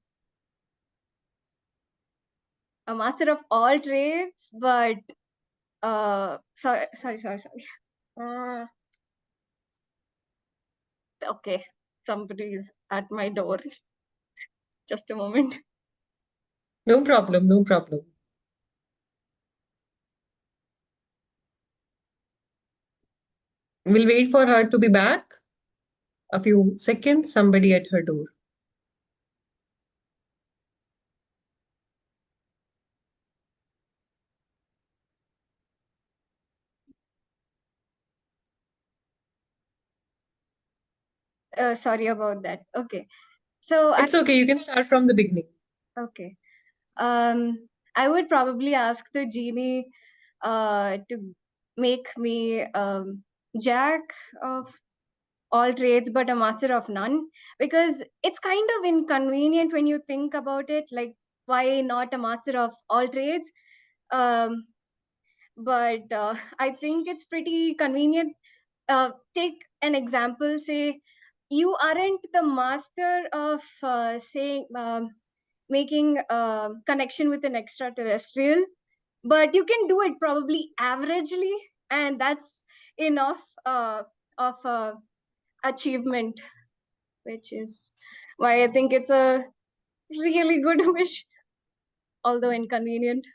S7: all trades, but sorry. Uh, okay, somebody is at my door. Just a moment.
S1: No problem, no problem. We'll wait for her to be back. A few seconds, somebody at her door.
S7: Sorry about that. Okay. So
S1: It's okay, you can start from the beginning.
S7: okay. I would probably ask the genie to make me jack of all trades but a master of none, because it's kind of inconvenient when you think about it, like why not a master of all trades. um, but I think it's pretty convenient. Take an example, say you aren't the master of say making a connection with an extraterrestrial, but you can do it probably averagely, and that's enough of achievement, which is why I think it's a really good wish, although inconvenient.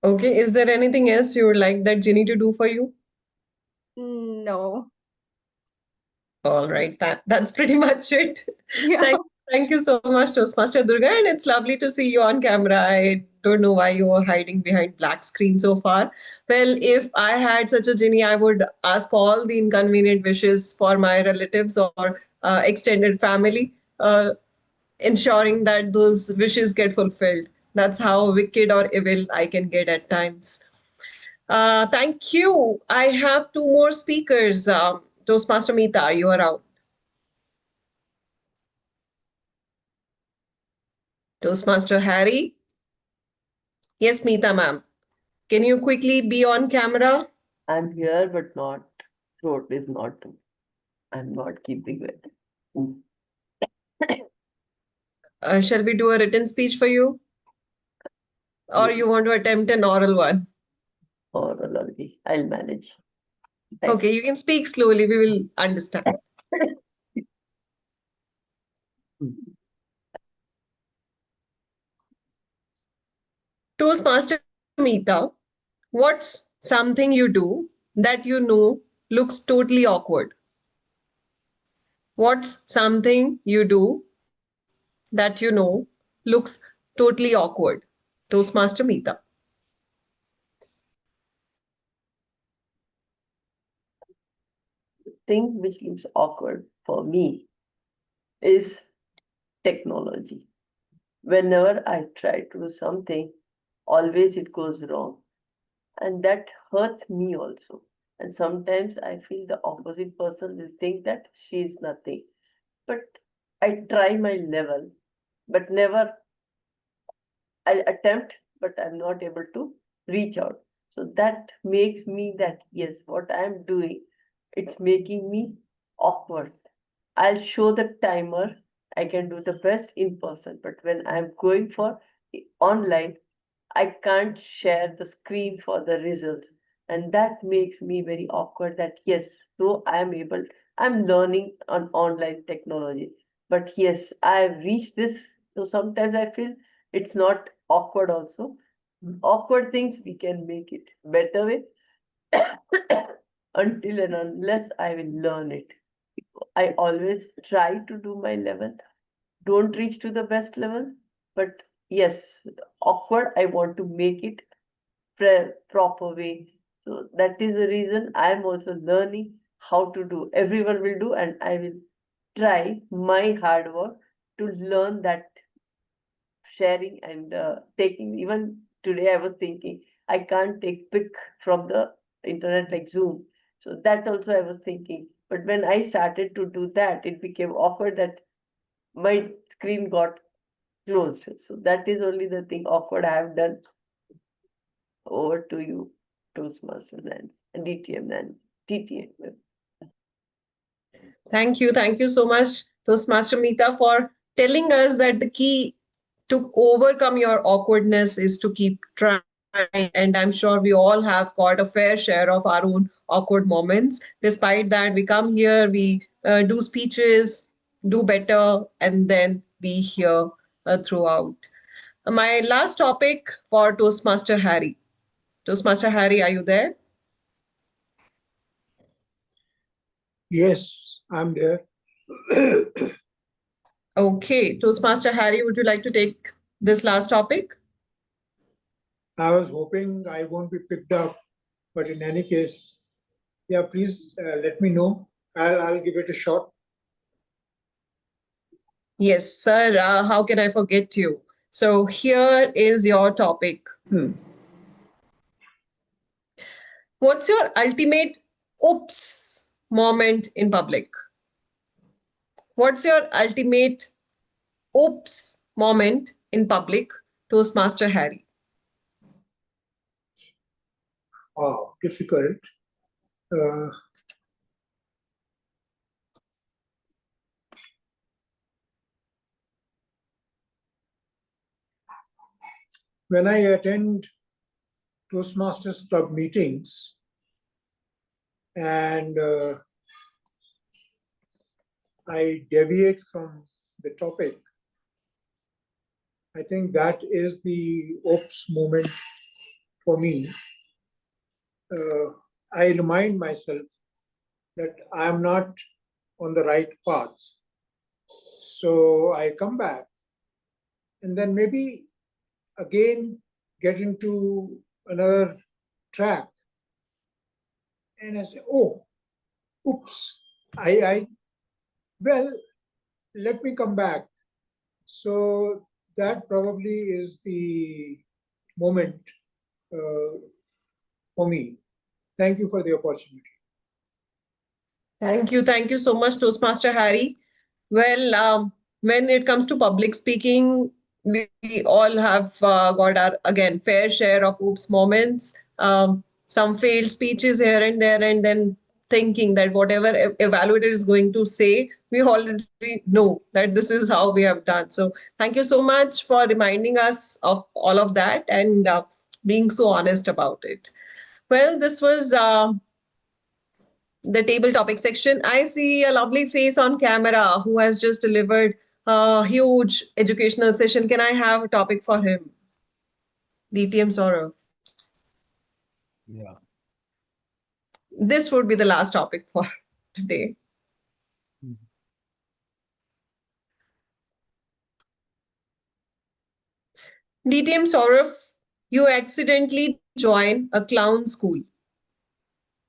S1: Okay, is there anything else you would like that genie to do for you?
S7: No.
S1: All right, that's pretty much it.
S7: Yeah.
S1: Thank you so much, Toastmaster Durga, and it's lovely to see you on camera. I don't know why you were hiding behind black screen so far. Well, if I had such a genie, I would ask all the inconvenient wishes for my relatives or extended family, ensuring that those wishes get fulfilled. That's how wicked or evil I can get at times. Thank you. I have two more speakers. Toastmaster Meeta, are you around? Toastmaster Harry? Yes, Meeta ma'am. Can you quickly be on camera?
S11: I'm here, but not, throat is not, I'm not keeping it.
S1: Shall we do a written speech for you? Or you want to attempt an oral one?
S11: Oral only, I'll manage. Thanks.
S1: Okay, you can speak slowly. We will understand. Toastmaster Meeta, what's something you do that you know looks totally awkward? What's something you do that you know looks totally awkward? Toastmaster Meeta.
S11: The thing which looks awkward for me is technology. Whenever I try to do something, always it goes wrong. And that hurts me also. And sometimes I feel the opposite person will think that she is nothing. But I try my level, but never I attempt, but I'm not able to reach out. So that makes me that yes, what I'm doing, it's making me awkward. I'll show the timer. I can do the best in person, but when I'm going for online, I can't share the screen for the results. And that makes me very awkward that yes, though I'm learning on online technology. But yes, I've reached this. So sometimes I feel it's not awkward also. Awkward things we can make it better with until and unless I will learn it. I always try to do my level, don't reach to the best level, but yes, awkward, I want to make it proper way. So that is the reason I'm also learning how to do. Everyone will do, and I will try my hard work to learn that sharing and taking. Even today, I was thinking I can't take pic from the internet like Zoom. So that also I was thinking. But when I started to do that, it became awkward that my screen got closed. So that is only the thing awkward I have done. Over to you, Toastmasters and DTM and TTM.
S1: Thank you so much, Toastmaster Meeta, for telling us that the key to overcome your awkwardness is to keep trying. And I'm sure we all have got a fair share of our own awkward moments. Despite that, we come here, we do speeches, do better, and then be here throughout. My last topic for Toastmaster Harry. Toastmaster Harry, are you there?
S12: Yes, I'm there.
S1: Okay, Toastmaster Harry, would you like to take this last topic?
S12: I was hoping I won't be picked up, but in any case, yeah, please let me know. I'll give it a shot.
S1: Yes, sir. How can I forget you? So here is your topic. What's your ultimate oops moment in public? What's your ultimate oops moment in public, Toastmaster Harry?
S12: Wow, difficult. When I attend Toastmasters Club meetings and I deviate from the topic, I think that is the oops moment for me. I remind myself that I am not on the right path. So I come back and then maybe again get into another track. And I say, oh, oops, well, let me come back. So that probably is the moment for me. Thank you for the opportunity.
S1: Thank you. Thank you so much, Toastmaster Harry. Well, when it comes to public speaking, we all have got our, again, fair share of oops moments. Some failed speeches here and there, and then thinking that whatever evaluator is going to say, we already know that this is how we have done. So thank you so much for reminding us of all of that and being so honest about it. Well, this was the table topic section. I see a lovely face on camera who has just delivered a huge educational session. Can I have a topic for him? DTM Sourav.
S2: Yeah.
S1: This would be the last topic for today. DTM Sourav, you accidentally join a clown school.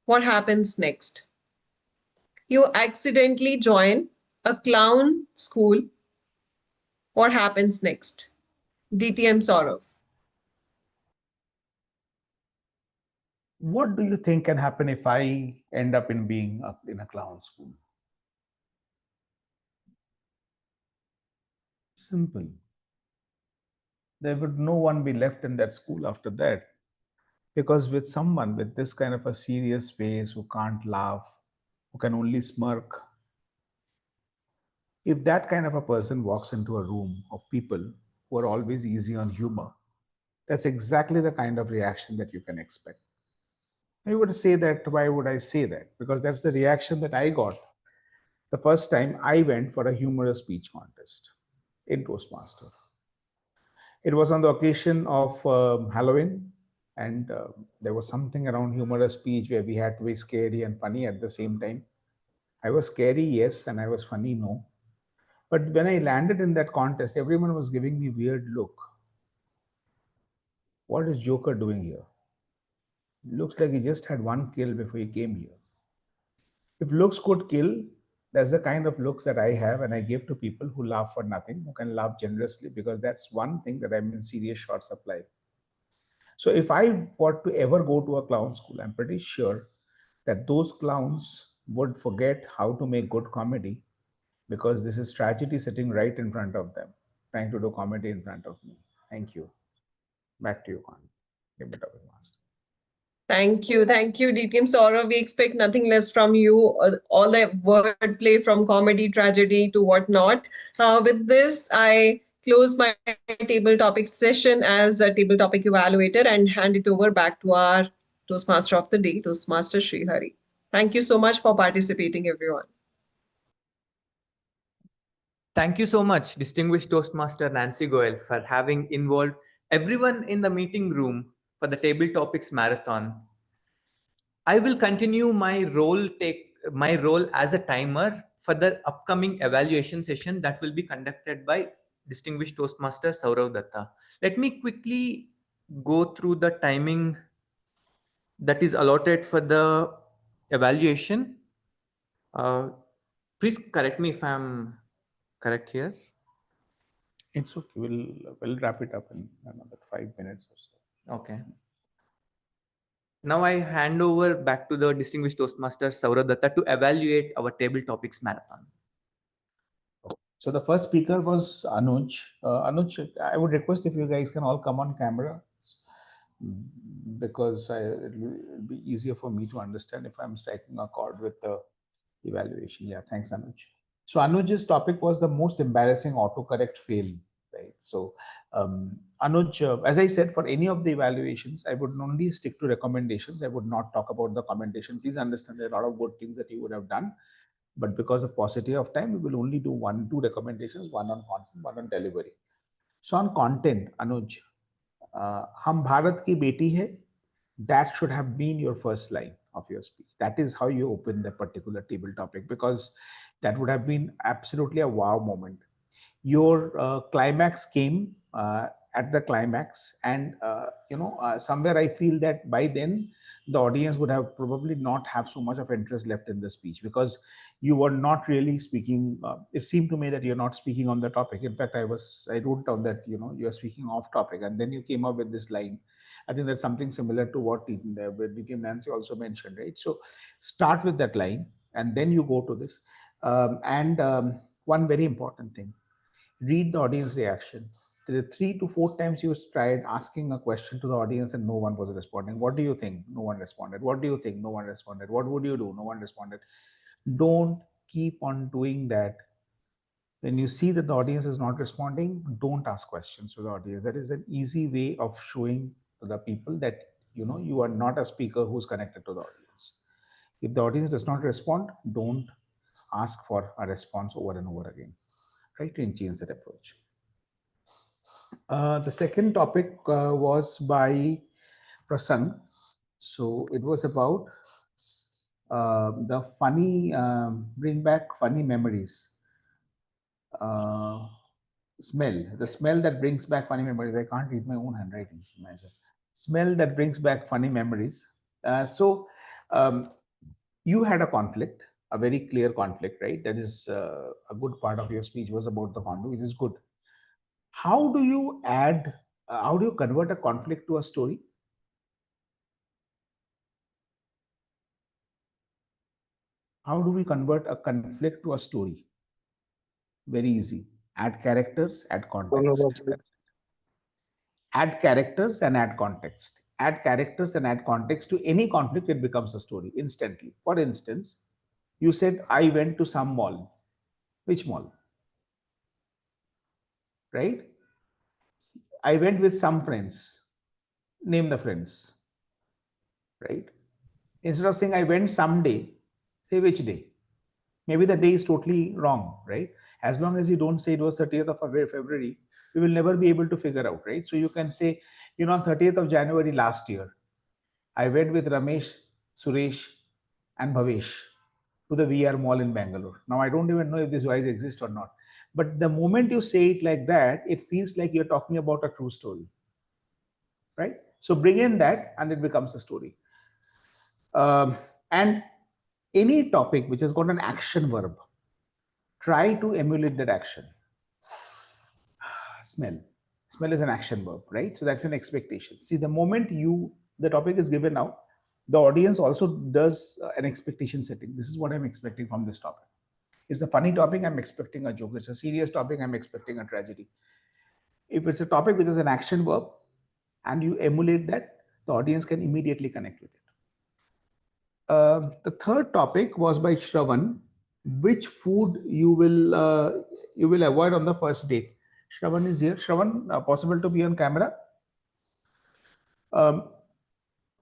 S1: What happens next? You accidentally join a clown school. What happens next? DTM Sourav.
S2: What do you think can happen if I end up in being in a clown school? Simple. There would no one be left in that school after that. Because with someone with this kind of a serious face who can't laugh, who can only smirk, if that kind of a person walks into a room of people who are always easy on humor, that's exactly the kind of reaction that you can expect. You would say that, why would I say that? Because that's the reaction that I got the first time I went for a humorous speech contest in Toastmaster. It was on the occasion of Halloween, and there was something around humorous speech where we had to be scary and funny at the same time. I was scary, yes, and I was funny, no. But when I landed in that contest, everyone was giving me weird look. What is Joker doing here? Looks like he just had one kill before he came here. If looks could kill, that's the kind of looks that I have and I give to people who laugh for nothing, who can laugh generously, because that's one thing that I'm in serious short supply. So if I were to ever go to a clown school, I'm pretty sure that those clowns would forget how to make good comedy, because this is tragedy sitting right in front of them. trying to do comedy in front of me. Thank you. Back to you, Khan. Table topic master.
S1: Thank you. Thank you, DTM Saurav. We expect nothing less from you. All the wordplay from comedy, tragedy to whatnot. With this, I close my table topic session as a table topic evaluator and hand it over back to our Toastmaster of the day, Toastmaster Sreehari. Thank you so much for participating, everyone.
S4: Thank you so much, distinguished Toastmaster Nancy Goel, for having involved everyone in the meeting room for the Table Topics Marathon. I will continue my role as a timer for the upcoming evaluation session that will be conducted by distinguished Toastmaster Sourav Dutta. Let me quickly go through the timing that is allotted for the evaluation. Please correct me if I'm correct here.
S2: It's okay. We'll wrap it up in another 5 minutes or so.
S4: Okay. Now I hand over back to the distinguished Toastmaster Sourav Dutta to evaluate our Table Topics Marathon.
S2: So the first speaker was Anuj. Anuj, I would request if you guys can all come on camera, because it'll be easier for me to understand if I'm striking a chord with the evaluation. Yeah, thanks, Anuj. So Anuj's topic was the most embarrassing autocorrect fail, right? So Anuj, as I said, for any of the evaluations, I would only stick to recommendations. I would not talk about the commendation. Please understand there are a lot of good things that you would have done, but because of paucity of time, we will only do 2 recommendations, one on content, one on delivery. So on content, Anuj, Hum Bharat ki beti hai, that should have been your first line of your speech. That is how you open that particular table topic, because that would have been absolutely a wow moment. Your climax came at the climax, and somewhere I feel that by then the audience would have probably not have so much of interest left in the speech, because you were not really speaking. It seemed to me that you're not speaking on the topic. In fact, I wrote down that you're speaking off topic, and then you came up with this line. I think that's something similar to what Nancy also mentioned, right? So start with that line, and then you go to this. One very important thing: read the audience reaction. There are 3 to 4 times you tried asking a question to the audience and no one was responding. What do you think? No one responded. What do you think? No one responded. What would you do? No one responded. Don't keep on doing that. When you see that the audience is not responding, don't ask questions to the audience. That is an easy way of showing to the people that you are not a speaker who's connected to the audience. If the audience does not respond, don't ask for a response over and over again. Try to change that approach. The second topic was by Prasang. So it was about the funny, bring back funny memories. The smell that brings back funny memories. I can't read my own handwriting. Imagine. Smell that brings back funny memories. You had a conflict, a very clear conflict, right? That is a good part of your speech was about the conflict, which is good. How do you convert a conflict to a story? How do we convert a conflict to a story? Very easy. Add characters, add context. Add characters and add context. Add characters and add context to any conflict, it becomes a story instantly. For instance, you said, I went to some mall. Which mall? Right? I went with some friends. Name the friends. Right? Instead of saying I went someday, say which day. Maybe the day is totally wrong, right? As long as you don't say it was 30th of February, we will never be able to figure out, right? So you can say, on 30th of January last year, I went with Ramesh, Suresh, and Bhavesh to the VR mall in Bangalore. Now, I don't even know if this wise exists or not. But the moment you say it like that, it feels like you're talking about a true story, right? So bring in that and it becomes a story. And any topic which has got an action verb, try to emulate that action. Smell is an action verb, right? So that's an expectation. See, the moment the topic is given out, the audience also does an expectation setting. This is what I'm expecting from this topic. It's a funny topic, I'm expecting a joke. It's a serious topic, I'm expecting a tragedy. if it's a topic which is an action verb and you emulate that, the audience can immediately connect with it. The third topic was by Shravan. Which food you will avoid on the first date? Shravan is here. Shravan, possible to be on camera?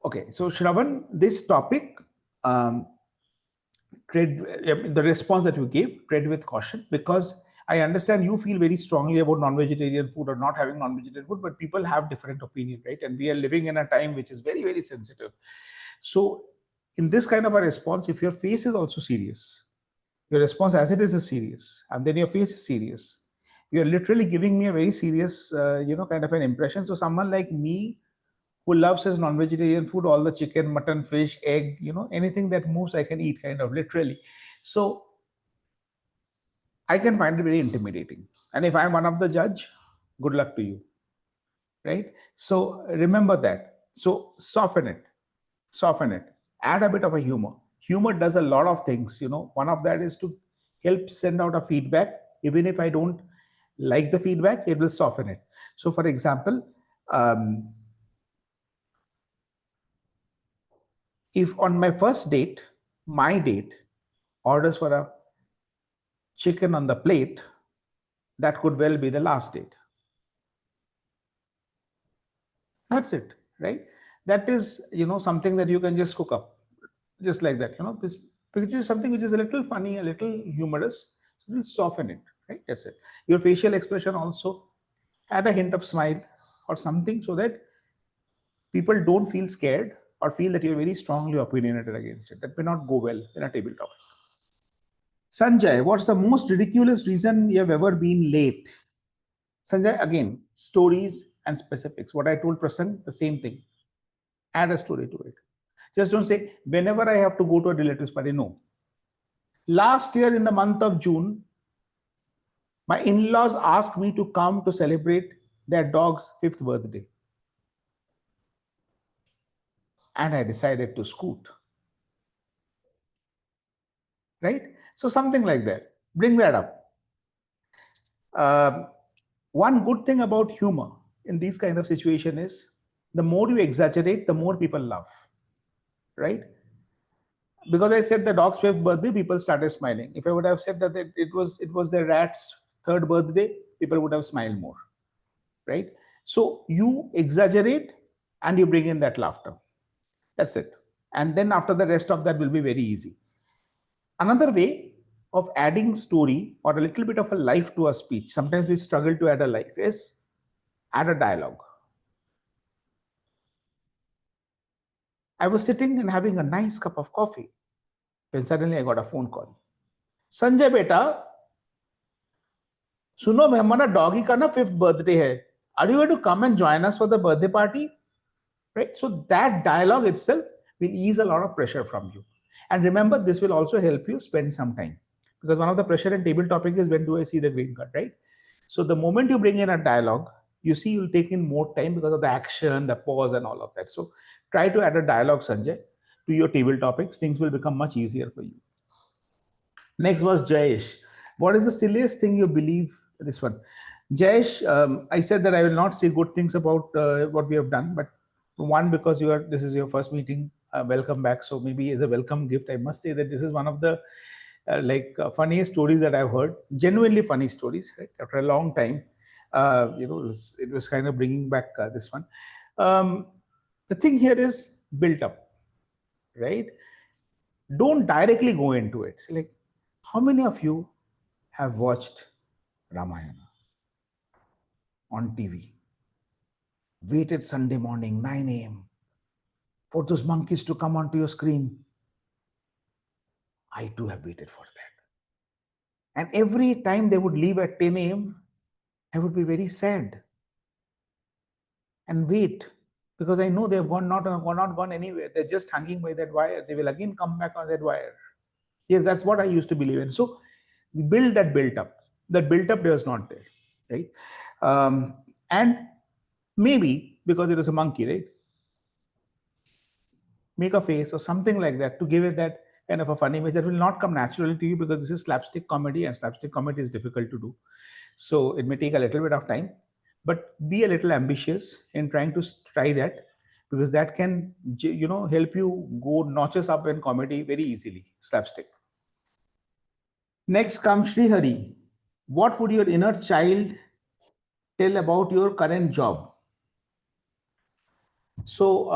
S2: Okay, so Shravan, this topic, the response that you gave, tread with caution, because I understand you feel very strongly about non-vegetarian food or not having non-vegetarian food, but people have different opinion, right? And we are living in a time which is very, very sensitive. So in this kind of a response, if your face is also serious, your response as it is serious, and then your face is serious, you're literally giving me a very serious, kind of an impression. So someone like me who loves his non-vegetarian food, all the chicken, mutton, fish, egg, anything that moves, I can eat, kind of literally. So I can find it very intimidating. And if I'm one of the judge, good luck to you, right? So remember that. So soften it, add a bit of a humor. Humor does a lot of things, one of that is to help send out a feedback. Even if I don't like the feedback, it will soften it. So for example, if on my first date, my date orders for a chicken on the plate, that could well be the last date. That's it, right? That is, something that you can just cook up, just like that, because it's something which is a little funny, a little humorous, so we'll soften it, right? That's it. Your facial expression also add a hint of smile or something so that people don't feel scared or feel that you're very strongly opinionated against it. That may not go well in a table topic. Sanjay, what's the most ridiculous reason you have ever been late? Sanjay, again, stories and specifics. What I told Prasanth, the same thing. Add a story to it. Just don't say, whenever I have to go to a relative's party. No. Last year in the month of June, my in-laws asked me to come to celebrate their dog's 5th birthday. And I decided to scoot. Right? So something like that. Bring that up. One good thing about humor in these kind of situation is the more you exaggerate, the more people laugh. Right? Because I said the dog's 5th birthday, people started smiling. If I would have said that it was the rat's 3rd birthday, people would have smiled more. Right? So you exaggerate and you bring in that laughter. That's it. And then after the rest of that will be very easy. Another way of adding story or a little bit of a life to a speech, sometimes we struggle to add a life, is add a dialogue. I was sitting and having a nice cup of coffee when suddenly I got a phone call. Sanjay beta, सुनो हमारा doggy का ना 5th birthday है. Are you going to come and join us for the birthday party? Right? So that dialogue itself will ease a lot of pressure from you. And remember, this will also help you spend some time. Because one of the pressure in table topic is, when do I see the green card, right? So the moment you bring in a dialogue, you see you'll take in more time because of the action, the pause and all of that. So try to add a dialogue, Sanjay, to your table topics. Things will become much easier for you. Next was Jayesh. What is the silliest thing you believe? This one. Jayesh, I said that I will not say good things about what we have done, but one, because this is your first meeting, welcome back. So maybe as a welcome gift, I must say that this is one of the funniest stories that I've heard. Genuinely funny stories, right? After a long time, it was kind of bringing back this one. The thing here is built up, right? Don't directly go into it. So like, how many of you have watched Ramayana on TV? Waited Sunday morning, 9 a.m. for those monkeys to come onto your screen. I too have waited for that. And every time they would leave at 10 a.m., I would be very sad and wait, because I know they've not gone anywhere. They're just hanging by that wire. They will again come back on that wire. Yes, that's what I used to believe in. So build that built up. That built up is not there, right? And maybe because it is a monkey, right? Make a face or something like that to give it that kind of a funny image that will not come naturally to you, because this is slapstick comedy and slapstick comedy is difficult to do. So it may take a little bit of time, but be a little ambitious in trying to try that, because that can, help you go notches up in comedy very easily, slapstick. Next comes Sreehari. What would your inner child tell about your current job? So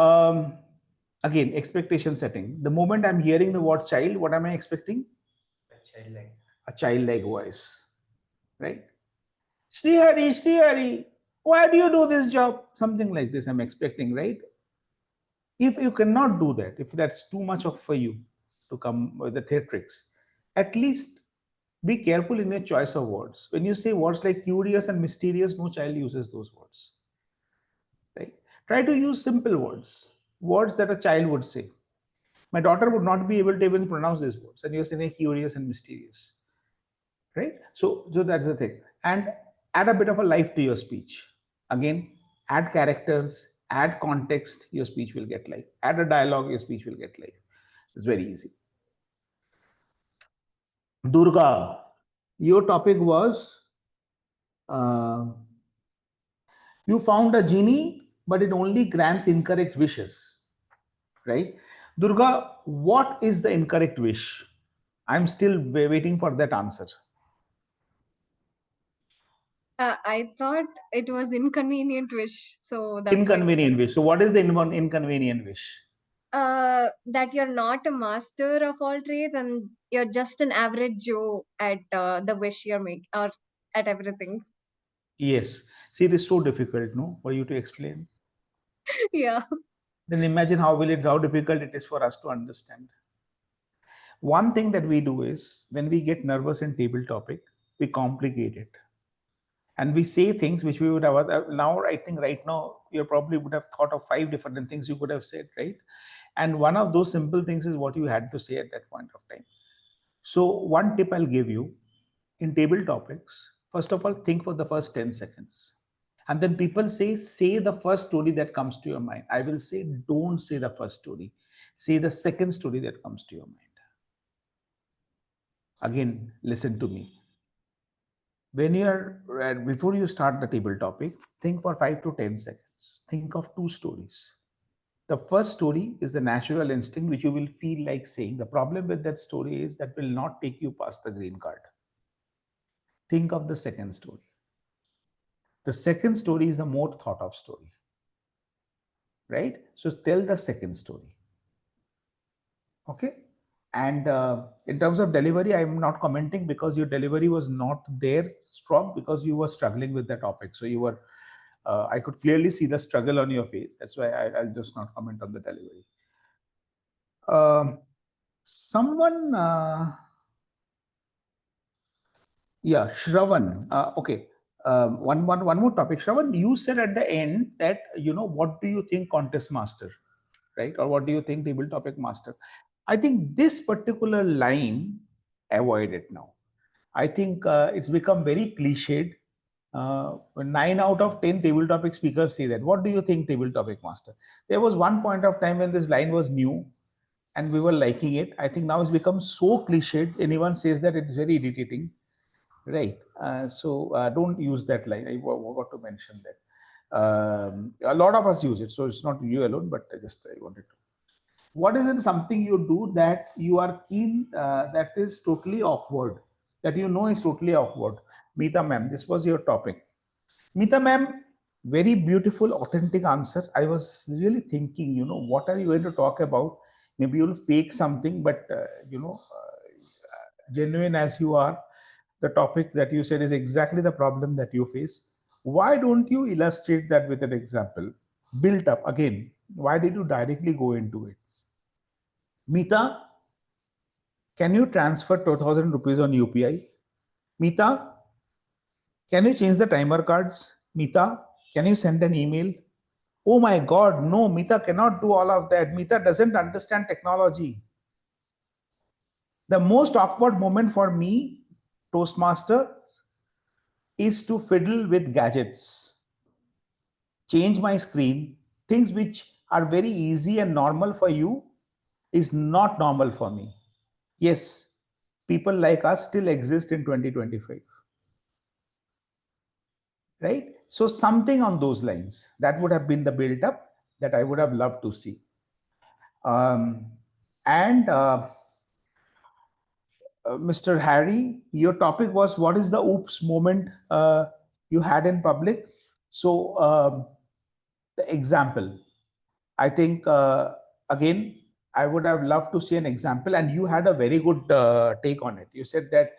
S2: again, expectation setting. The moment I'm hearing the word child, what am I expecting? A childlike voice, right? Sreehari, Sreehari, why do you do this job? Something like this I'm expecting, right? If you cannot do that, if that's too much of for you to come with the theatrics, at least be careful in your choice of words. When you say words like curious and mysterious, no child uses those words, right? Try to use simple words, words that a child would say. My daughter would not be able to even pronounce these words, and you're saying curious and mysterious, right? So that's the thing. And add a bit of a life to your speech. Again, add characters, add context, your speech will get life. Add a dialogue, your speech will get life. It's very easy. Durga, your topic was you found a genie, but it only grants incorrect wishes, right? Durga, what is the incorrect wish? I'm still waiting for that answer.
S7: I thought it was inconvenient wish, so that's
S2: inconvenient wish. So what is the inconvenient wish?
S7: That you're not a master of all trades and you're just an average Joe at the wish you're making or at everything.
S2: Yes. See, it is so difficult, no, for you to explain.
S7: Yeah.
S2: Then imagine how difficult it is for us to understand. One thing that we do is when we get nervous in table topic, we complicate it. And we say things which we would have now. I think right now you probably would have thought of 5 different things you could have said, right? And one of those simple things is what you had to say at that point of time. So one tip I'll give you in table topics, first of all, think for the first 10 seconds. And then people say the first story that comes to your mind. I will say, don't say the first story. Say the second story that comes to your mind. Again, listen to me. When before you start the table topic, think for 5 to 10 seconds. Think of 2 stories. The first story is the natural instinct, which you will feel like saying. The problem with that story is that will not take you past the green card. Think of the second story. The second story is the more thought of story, right? So tell the second story. Okay. And in terms of delivery, I'm not commenting because your delivery was not there strong because you were struggling with the topic. So you were, I could clearly see the struggle on your face. That's why I'll just not comment on the delivery. Someone, yeah, Shravan. Okay. One more topic. Shravan, you said at the end that, what do you think contest master, right? Or what do you think table topic master? I think this particular line, avoid it now. I think it's become very cliched. 9 out of 10 table topic speakers say that. What do you think table topic master? There was one point of time when this line was new and we were liking it. I think now it's become so cliched. Anyone says that, it's very irritating. Right. So don't use that line. I forgot to mention that. A lot of us use it. So it's not you alone, but I wanted to. What is it something you do that you are keen, that is totally awkward, that is totally awkward? Meeta ma'am, this was your topic. Meeta ma'am, very beautiful, authentic answer. I was really thinking, what are you going to talk about? Maybe you'll fake something, but, genuine as you are, the topic that you said is exactly the problem that you face. Why don't you illustrate that with an example? Built up again. Why did you directly go into it? Meeta, can you transfer 2,000 rupees on UPI? Meeta, can you change the timer cards? Meeta, can you send an email? Oh my God, no, Meeta cannot do all of that. Meeta doesn't understand technology. The most awkward moment for me, Toastmaster, is to fiddle with gadgets, change my screen. Things which are very easy and normal for you is not normal for me. Yes, people like us still exist in 2025, right? So something on those lines, that would have been the build-up that I would have loved to see. Mr. Harry, your topic was what is the oops moment you had in public? So the example, I think again, I would have loved to see an example, and you had a very good take on it. You said that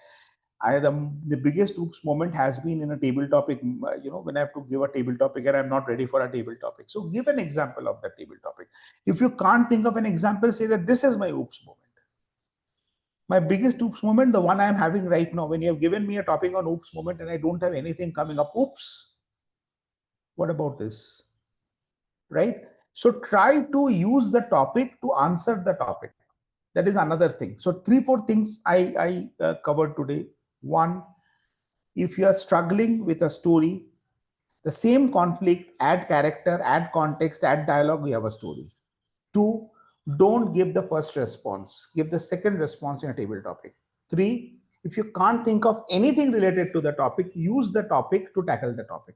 S2: the biggest oops moment has been in a table topic, when I have to give a table topic and I'm not ready for a table topic. So give an example of that table topic. If you can't think of an example, say that this is my oops moment. My biggest oops moment, the one I'm having right now, when you have given me a topic on oops moment and I don't have anything coming up, oops, what about this? Right? So try to use the topic to answer the topic. That is another thing. So 3-4 things I covered today. One, if you are struggling with a story, the same conflict, add character, add context, add dialogue, you have a story. 2, don't give the first response. Give the second response in a table topic. 3, if you can't think of anything related to the topic, use the topic to tackle the topic.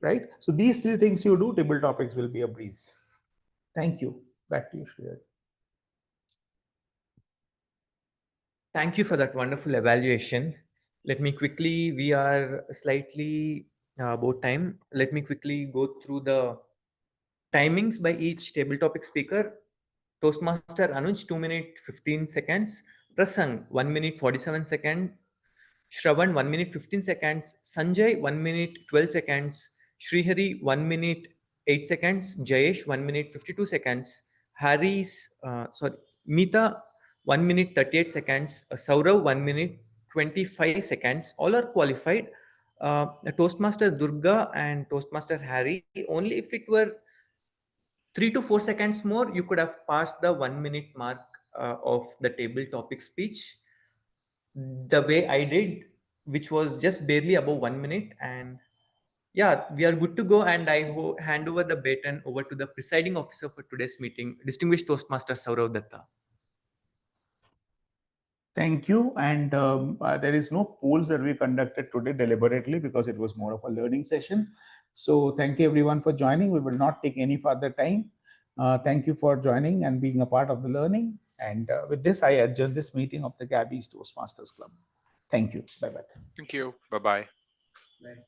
S2: Right? So these 3 things you do, table topics will be a breeze. Thank you. Back to you, Sreehari.
S4: Thank you for that wonderful evaluation. Let me quickly, we are slightly about time. Let me quickly go through the timings by each table topic speaker. Toastmaster Anuj, 2 minutes 15 seconds. Prasang, 1 minute 47 seconds. Shravan, 1 minute 15 seconds. Sanjay, 1 minute 12 seconds. Sreehari, 1 minute 8 seconds. Jayesh, 1 minute 52 seconds. Meeta, 1 minute 38 seconds. Sourav, 1 minute 25 seconds. All are qualified. Toastmaster Durga and Toastmaster Harry, only if it were 3 to 4 seconds more, you could have passed the 1 minute mark of the table topic speech. The way I did, which was just barely above 1 minute. And yeah, we are good to go. And I hand over the baton over to the presiding officer for today's meeting, distinguished Toastmaster Sourav Dutta.
S2: Thank you. And there is no polls that we conducted today deliberately because it was more of a learning session. So thank you everyone for joining. We will not take any further time. Thank you for joining and being a part of the learning. And with this, I adjourn this meeting of the Gabbys Toastmasters Club. Thank you. Bye-bye.
S3: Thank you. Bye-bye.
S4: Bye.